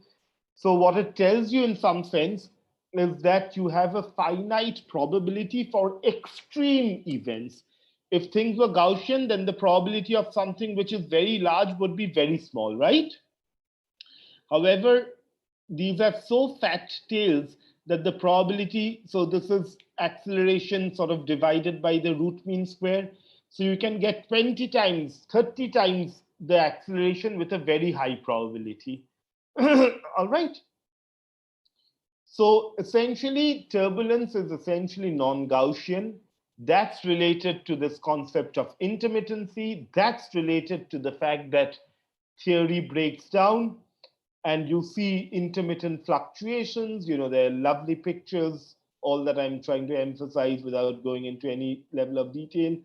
So what it tells you in some sense is that you have a finite probability for extreme events. If things were Gaussian, then the probability of something which is very large would be very small, right? However, these are so fat tails that the probability, so this is acceleration sort of divided by the root mean square. So you can get 20 times, 30 times the acceleration with a very high probability. All right. So essentially, turbulence is essentially non-Gaussian. That's related to this concept of intermittency. That's related to the fact that theory breaks down and you see intermittent fluctuations. You know, there are lovely pictures. All that I'm trying to emphasize without going into any level of detail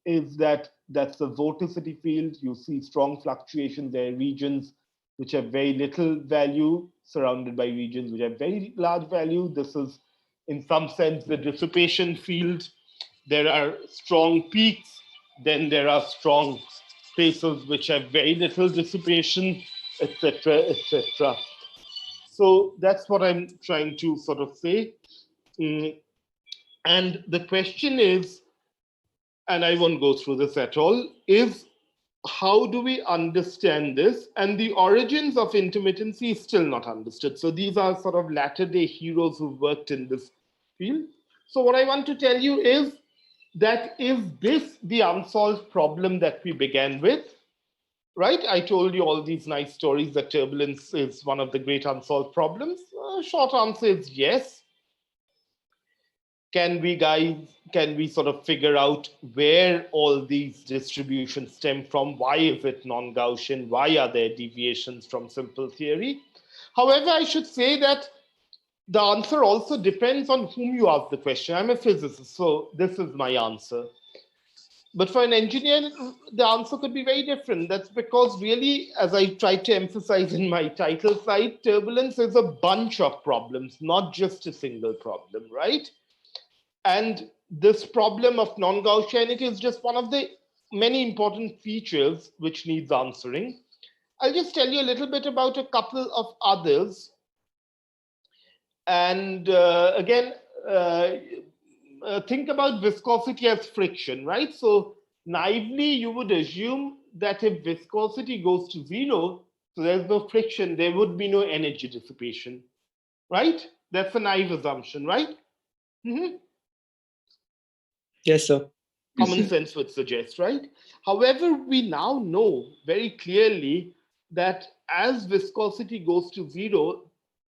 is that that's the vorticity field. You see strong fluctuations. There are regions which have very little value surrounded by regions which have very large value. This is, in some sense, the dissipation field. There are strong peaks, then there are strong places which have very little dissipation, etc., etc. So that's what I'm trying to sort of say. And the question is, and I won't go through this at all, is how do we understand this? And the origins of intermittency is still not understood. So these are sort of latter-day heroes who've worked in this field. So what I want to tell you is that is this the unsolved problem that we began with? Right? I told you all these nice stories that turbulence is one of the great unsolved problems. Short answer is yes. Can we sort of figure out where all these distributions stem from? Why is it non-Gaussian? Why are there deviations from simple theory? However, I should say that the answer also depends on whom you ask the question. I'm a physicist, so this is my answer. But for an engineer, the answer could be very different. That's because really, as I tried to emphasize in my title slide, turbulence is a bunch of problems, not just a single problem, right? And this problem of non-Gaussianity is just one of the many important features which needs answering. I'll just tell you a little bit about a couple of others. And again, think about viscosity as friction, right? So naively, you would assume that if viscosity goes to zero, so there's no friction, there would be no energy dissipation, right? That's a naive assumption, right? Mm-hmm. Yes, sir. Common sense would suggest, right? However, we now know very clearly that as viscosity goes to zero,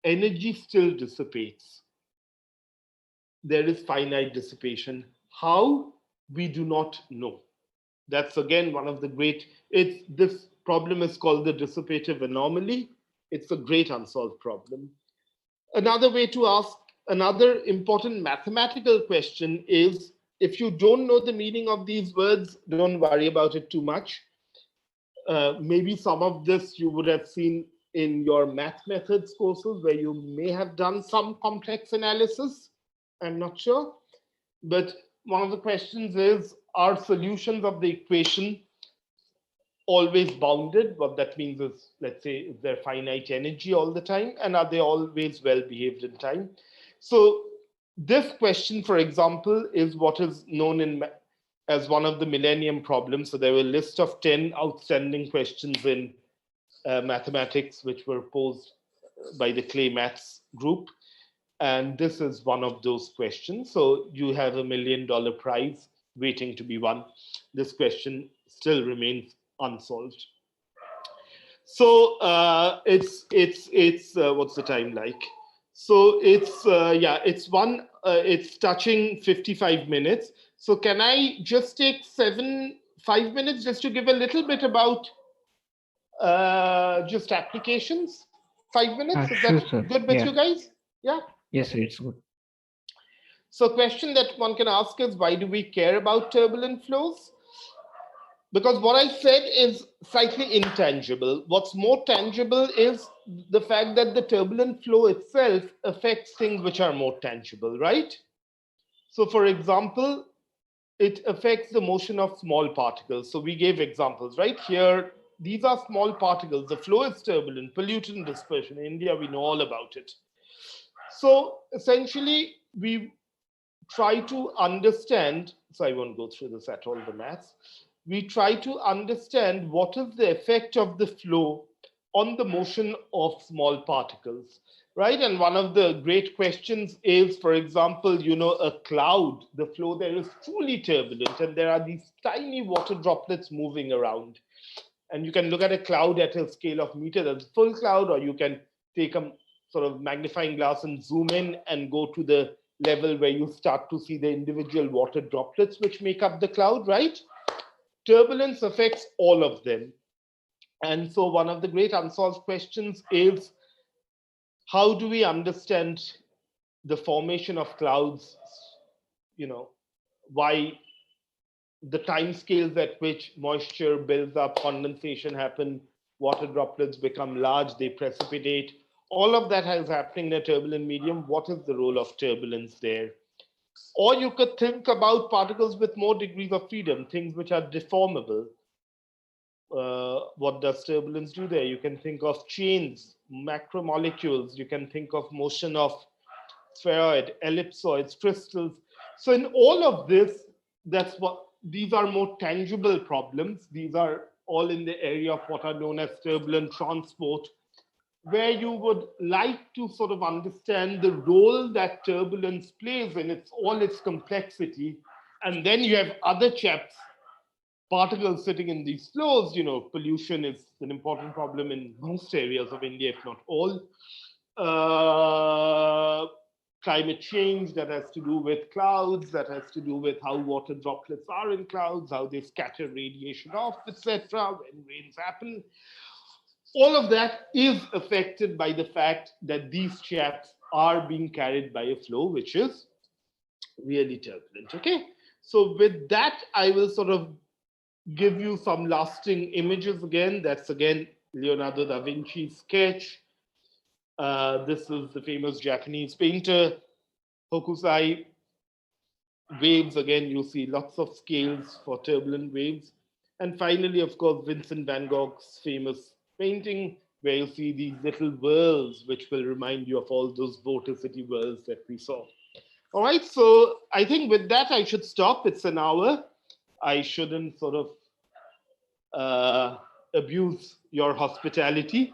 energy still dissipates. There is finite dissipation. How? We do not know. That's again one of the great, this problem is called the dissipative anomaly. It's a great unsolved problem. Another way to ask another important mathematical question is, if you don't know the meaning of these words, don't worry about it too much. Maybe some of this you would have seen in your math methods courses where you may have done some complex analysis. I'm not sure. But one of the questions is, are solutions of the equation always bounded? What that means is, let's say, is there finite energy all the time? And are they always well behaved in time? So this question, for example, is what is known as one of the millennium problems. So there were a list of 10 outstanding questions in mathematics, which were posed by the Clay Maths group. And this is one of those questions. So you have $1 million prize waiting to be won. This question still remains unsolved. So it's what's the time like? So it's touching 55 minutes. So can I just take 5 minutes just to give a little bit about just applications? 5 minutes, is Sure, that sir. good with you guys? Yeah. Yes, it's good. So a question that one can ask is, why do we care about turbulent flows? Because what I said is slightly intangible. What's more tangible is the fact that the turbulent flow itself affects things which are more tangible, right? So for example, it affects the motion of small particles. So we gave examples, right? Here, these are small particles. The flow is turbulent, pollutant dispersion. In India, we know all about it. So essentially, we try to understand, so I won't go through this at all, the maths. We try to understand what is the effect of the flow on the motion of small particles, right? And one of the great questions is, for example, a cloud, the flow there is truly turbulent, and there are these tiny water droplets moving around. And you can look at a cloud at a scale of meters as a full cloud, or you can take a sort of magnifying glass and zoom in and go to the level where you start to see the individual water droplets which make up the cloud, right? Turbulence affects all of them. And so one of the great unsolved questions is, how do we understand the formation of clouds? Why the time scales at which moisture builds up, condensation happen, water droplets become large, they precipitate. All of that is happening in a turbulent medium. What is the role of turbulence there? Or you could think about particles with more degrees of freedom, things which are deformable. What does turbulence do there? You can think of chains, macromolecules. You can think of motion of spheroid, ellipsoids, crystals. So in all of this, these are more tangible problems. These are all in the area of what are known as turbulent transport, where you would like to sort of understand the role that turbulence plays in all its complexity. And then you have other chaps, particles sitting in these flows. Pollution is an important problem in most areas of India, if not all. Climate change that has to do with clouds, that has to do with how water droplets are in clouds, how they scatter radiation off, etc., when rains happen. All of that is affected by the fact that these chaps are being carried by a flow which is really turbulent. Okay, so with that, I will sort of give you some lasting images again. That's again Leonardo da Vinci's sketch. This is the famous Japanese painter Hokusai. Waves, again, you see lots of scales for turbulent waves. And finally, of course, Vincent van Gogh's famous painting, where you see these little whirls, which will remind you of all those vorticity whirls that we saw. All right, so I think with that, I should stop. It's an hour. I shouldn't sort of abuse your hospitality.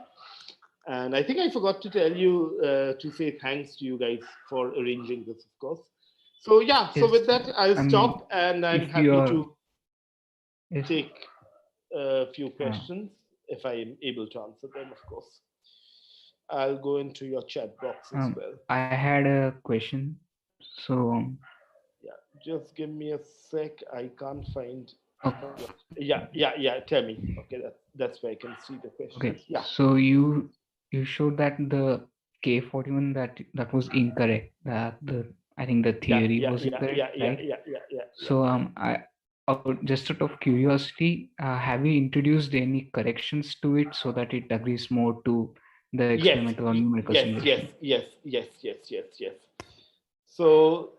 And I think I forgot to tell you to say thanks to you guys for arranging this, of course. So yeah, so with that, I'll stop, and I'm happy to take a few questions if I am able to answer them, of course. I'll go into your chat box as well. I had a question. So yeah, just give me a sec. I can't find. Okay. Yeah. Tell me. Okay, that's where I can see the question. Okay. Yeah. So you showed that the K41 that was incorrect. That I think the theory was incorrect, right? Yeah. So just out of curiosity, have you introduced any corrections to it so that it agrees more to the experimental or numerical simulation? Yes. So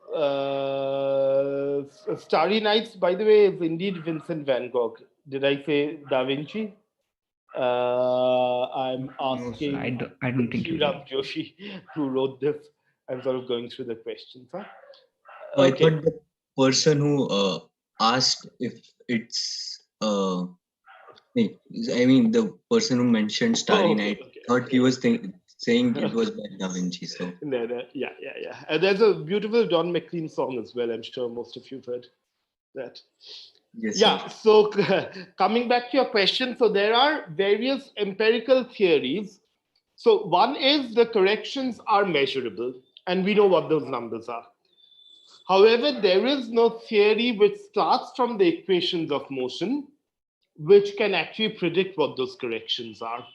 Starry Nights, by the way, is indeed Vincent van Gogh. Did I say Da Vinci? I'm asking I don't think Sriram Joshi, who wrote this. I'm sort of going through the questions. Huh? I thought the person who asked if it's I mean the person who mentioned Starry Night thought he was saying it was by Da Vinci. So No, yeah. There's a beautiful Don McLean song as well. I'm sure most of you've heard that. yes, Yeah, sir. so coming back to your question, so there are various empirical theories. So one is the corrections are measurable, and we know what those numbers are. However, there is no theory which starts from the equations of motion, which can actually predict what those corrections are.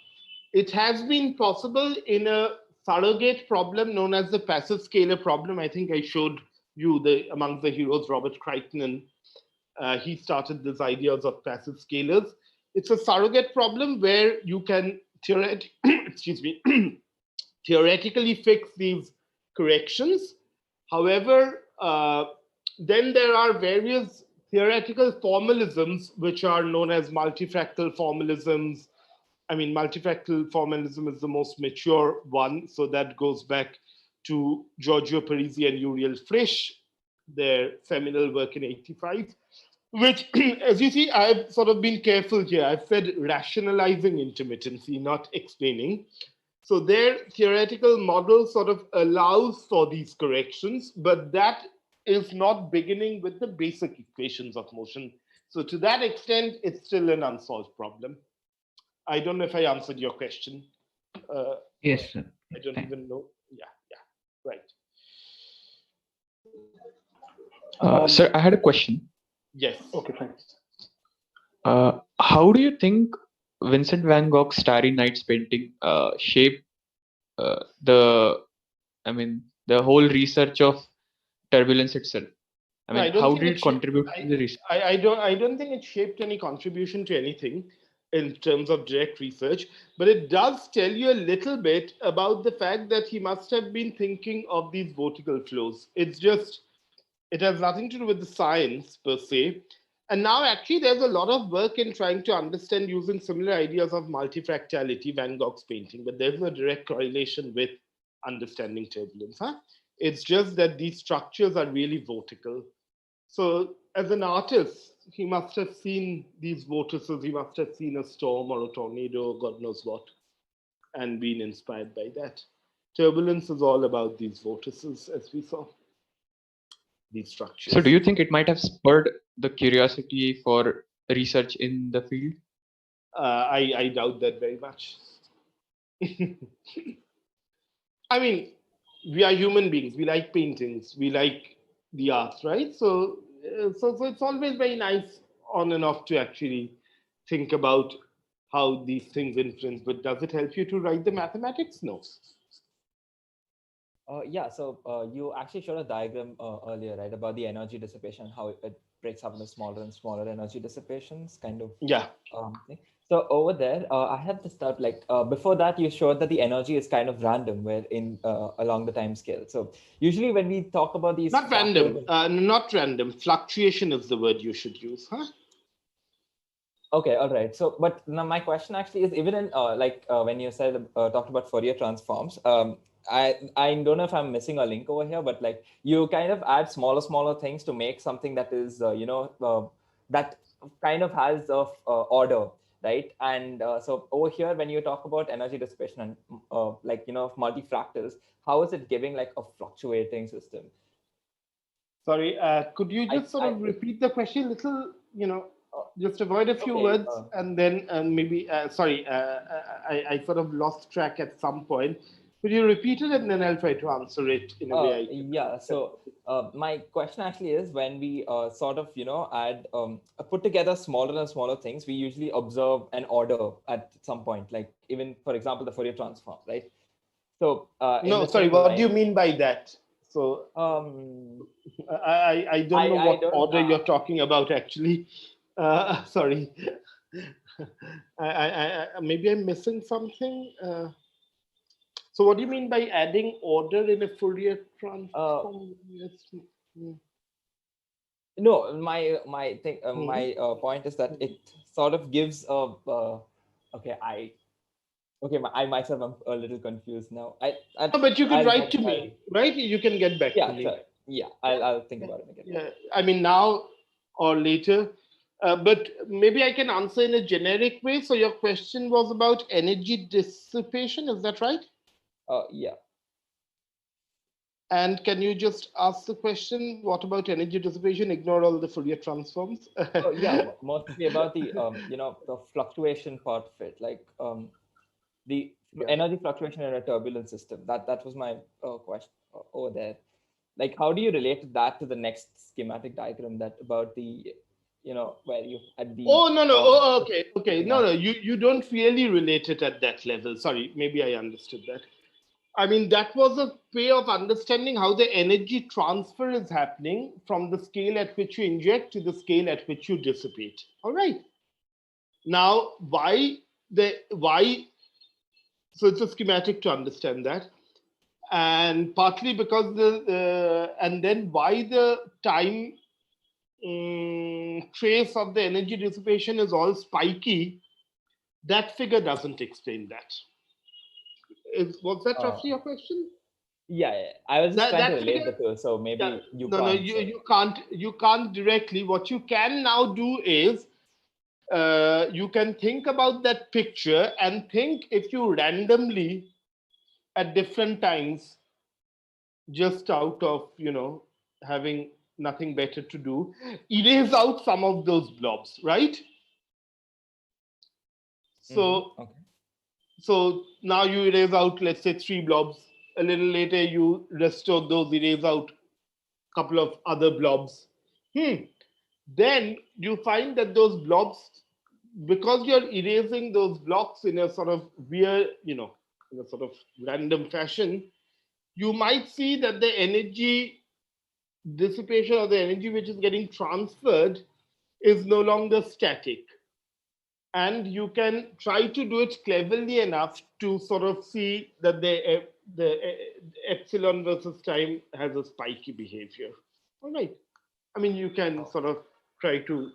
It has been possible in a surrogate problem known as the passive scalar problem. I think I showed you among the heroes, Robert Crichton, and he started these ideas of passive scalars. It's a surrogate problem where you can excuse me, theoretically fix these corrections. However, then there are various theoretical formalisms which are known as multifractal formalisms. I mean, multifractal formalism is the most mature one, so that goes back to Giorgio Parisi and Uriel Frisch, their seminal work in '85, which, as you see, I've sort of been careful here. I've said rationalizing intermittency, not explaining. So their theoretical model sort of allows for these corrections, but that is not beginning with the basic equations of motion. So to that extent, it's still an unsolved problem. I don't know if I answered your question. Yes, sir. I don't even know. Yeah, right. Sir, I had a question. Yes. Okay, thanks. How do you think Vincent van Gogh's Starry Nights painting shaped the whole research of turbulence itself? I mean, how did it contribute to the research? I don't think it shaped any contribution to anything in terms of direct research, but it does tell you a little bit about the fact that he must have been thinking of these vertical flows. It has nothing to do with the science per se. And now actually there's a lot of work in trying to understand using similar ideas of multifractality, Van Gogh's painting, but there's no direct correlation with understanding turbulence. It's just that these structures are really vertical. So as an artist, he must have seen these vortices, he must have seen a storm or a tornado, God knows what, and been inspired by that. Turbulence is all about these vortices, as we saw, these structures. So do you think it might have spurred the curiosity for research in the field? I doubt that very much. I mean, we are human beings. We like paintings. We like the arts, right? So it's always very nice on and off to actually think about how these things influence. But does it help you to write the mathematics? No. Yeah, so you actually showed a diagram earlier, right, about the energy dissipation, how it breaks up into smaller and smaller energy dissipations, kind of. Yeah. Thing. So over there, I have this thought, like before that, you showed that the energy is kind of random, where in along the time scale. So usually when we talk about these, not random. Fluctuation is the word you should use, huh? Okay, all right. So, but now my question actually is, even in when you said talked about Fourier transforms, I don't know if I'm missing a link over here, but like you kind of add smaller things to make something that is that kind of has of order, right? And so over here, when you talk about energy dissipation and multifractals, how is it giving like a fluctuating system? Sorry, could you just repeat the question a little? Just avoid a few words, and then maybe sorry, I sort of lost track at some point. Could you repeat it, and then I'll try to answer it in a way. Yeah. So my question actually is, when we add put together smaller and smaller things, we usually observe an order at some point, like even for example the Fourier transform, right? So no, sorry, what do you mean by that? So I don't know what order you're talking about actually. Sorry, I maybe I'm missing something. So what do you mean by adding order in a Fourier transform? No, my thing, my point is that it sort of gives a. I myself am a little confused now. But you can write to me, right? You can get back to me. Sure. Yeah, I'll think about it again. Yeah, I mean now or later. But maybe I can answer in a generic way. So your question was about energy dissipation, is that right? Yeah. And can you just ask the question, what about energy dissipation? Ignore all the Fourier transforms. Oh yeah, mostly about the the fluctuation part of it, like the energy fluctuation in a turbulent system. That was my question over there. Like, how do you relate that to the next schematic diagram, that about the where you at the Oh, no. Oh, okay. No, you don't really relate it at that level. Sorry, maybe I understood that. I mean, that was a way of understanding how the energy transfer is happening from the scale at which you inject to the scale at which you dissipate. All right. Now, so it's a schematic to understand that. And partly because and then why the time trace of the energy dissipation is all spiky, that figure doesn't explain that. Was that roughly your question? Yeah. I was just trying to relate the two, so maybe you can't. No, you can't directly. What you can now do is you can think about that picture and think, if you randomly at different times, just out of having nothing better to do, erase out some of those blobs, right? So now you erase out, let's say, 3 blobs. A little later, you restore those, erase out a couple of other blobs. Then you find that those blobs, because you're erasing those blocks in a sort of weird, in a sort of random fashion, you might see that the energy dissipation, or the energy which is getting transferred, is no longer static. And you can try to do it cleverly enough to sort of see that the epsilon versus time has a spiky behavior. All right. I mean, you can sort of try to,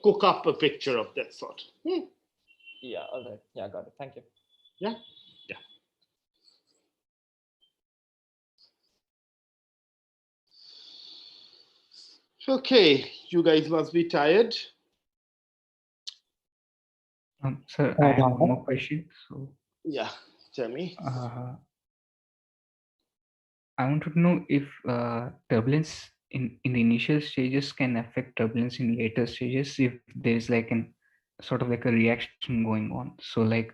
cook up a picture of that sort. Yeah, all right. Yeah, got it. Thank you. Yeah. Okay, you guys must be tired. Sir, I have one more question. So yeah, tell me. I want to know if turbulence in the initial stages can affect turbulence in later stages, if there's like an sort of like a reaction going on. So like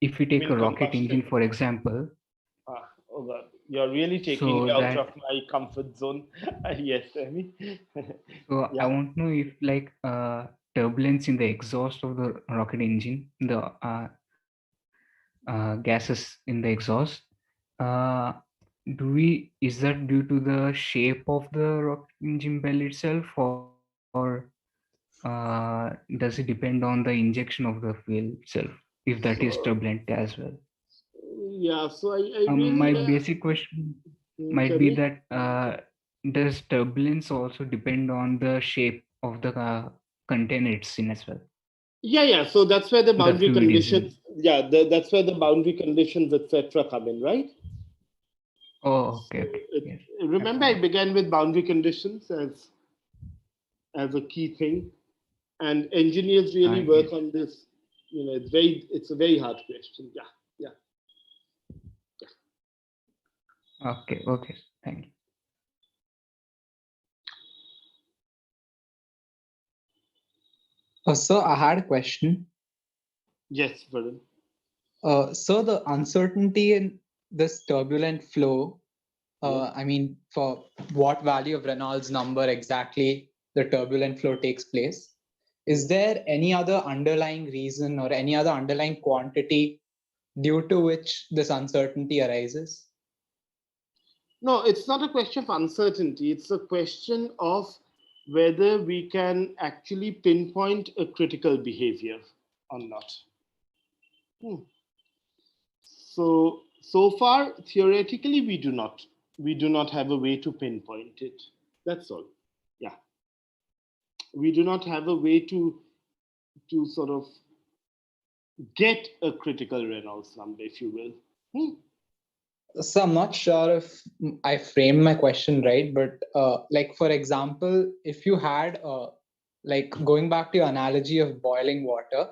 if we take a rocket engine, for example. Oh God, you're really taking me out of my comfort zone. Yes, tell me. So I want to know if like turbulence in the exhaust of the rocket engine, the gases in the exhaust, is that due to the shape of the rocket engine bell itself, or does it depend on the injection of the fuel itself, if that is turbulent as well? Yeah, so I really... my basic question might be that does turbulence also depend on the shape of the container it's in as well? Yeah. So that's where the boundary conditions. Yeah, that's where the boundary conditions, etc., come in, right? Oh, okay. Yes. Remember, I began with boundary conditions as a key thing, and engineers really work on this. It's a very hard question. Yeah. Okay. Thank you. So I had a question. Yes, Varun. So the uncertainty in this turbulent flow, I mean, for what value of Reynolds number exactly the turbulent flow takes place, is there any other underlying reason or any other underlying quantity due to which this uncertainty arises? No, it's not a question of uncertainty. It's a question of whether we can actually pinpoint a critical behavior or not. So far, theoretically, we do not have a way to pinpoint it. That's all. Yeah. We do not have a way to sort of get a critical Reynolds number, if you will. So I'm not sure if I framed my question right, but like, for example, if you had like going back to your analogy of boiling water,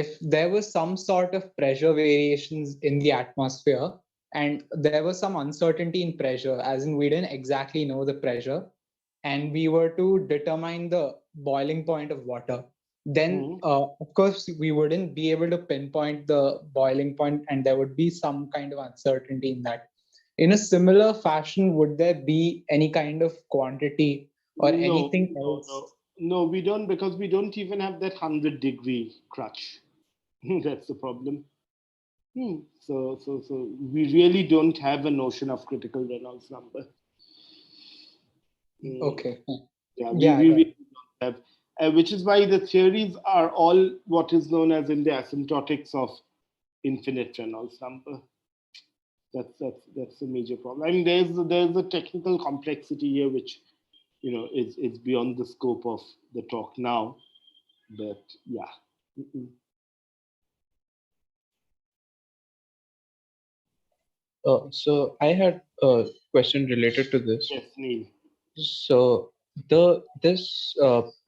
if there was some sort of pressure variations in the atmosphere and there was some uncertainty in pressure, as in we didn't exactly know the pressure, and we were to determine the boiling point of water, then of course we wouldn't be able to pinpoint the boiling point and there would be some kind of uncertainty in that. In a similar fashion, would there be any kind of quantity or anything else? No, we don't, because we don't even have that 100-degree crutch. That's the problem. So we really don't have a notion of critical Reynolds number. Okay. Yeah, we really don't have, which is why the theories are all what is known as in the asymptotics of infinite Reynolds number. That's a major problem. I mean, there's a technical complexity here which, is beyond the scope of the talk now. But yeah. So I had a question related to this. Yes, Neil. So this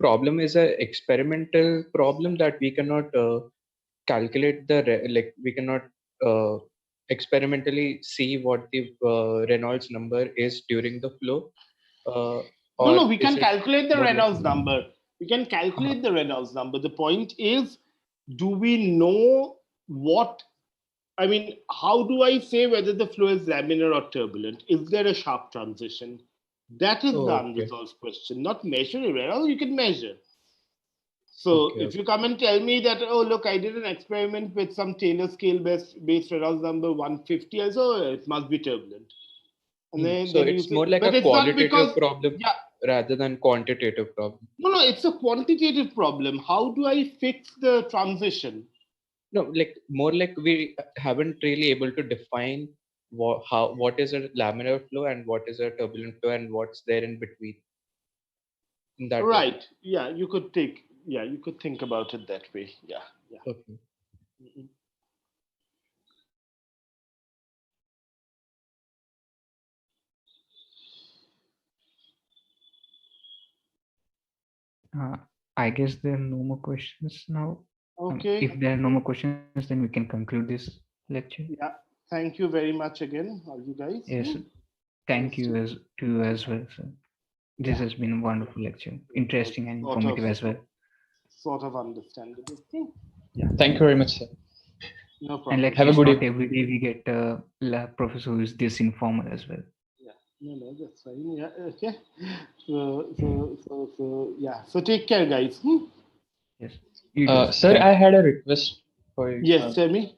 problem is an experimental problem that we cannot calculate we cannot experimentally see what the Reynolds number is during the flow. No, we can calculate the Reynolds number. We can calculate the Reynolds number. The point is, do we know how do I say whether the flow is laminar or turbulent? Is there a sharp transition? That is the unresolved question, not measuring Reynolds. You can measure. So if you come and tell me that, oh, look, I did an experiment with some Taylor scale based Reynolds number 150, I saw it must be turbulent. And then it's more like a qualitative problem rather than quantitative problem. No, it's a quantitative problem. How do I fix the transition? No, more like we haven't really able to define what is a laminar flow and what is a turbulent flow and what's there in between. In that right. way. Yeah, you could think about it that way. Yeah. Okay. I guess there are no more questions now. Okay. If there are no more questions, then we can conclude this lecture. Yeah. Thank you very much again, all you guys. Yes. Thank you to you as well, sir. This has been a wonderful lecture. Interesting and informative as well. Sort of understandable. Yeah. Thank you very much, sir. No problem. And have a good every day we get a professor who is this informal as well. Yeah. No, that's fine. Yeah. Okay. So yeah. So take care, guys. Yes. Sir, I had a request for you. Yes, tell me.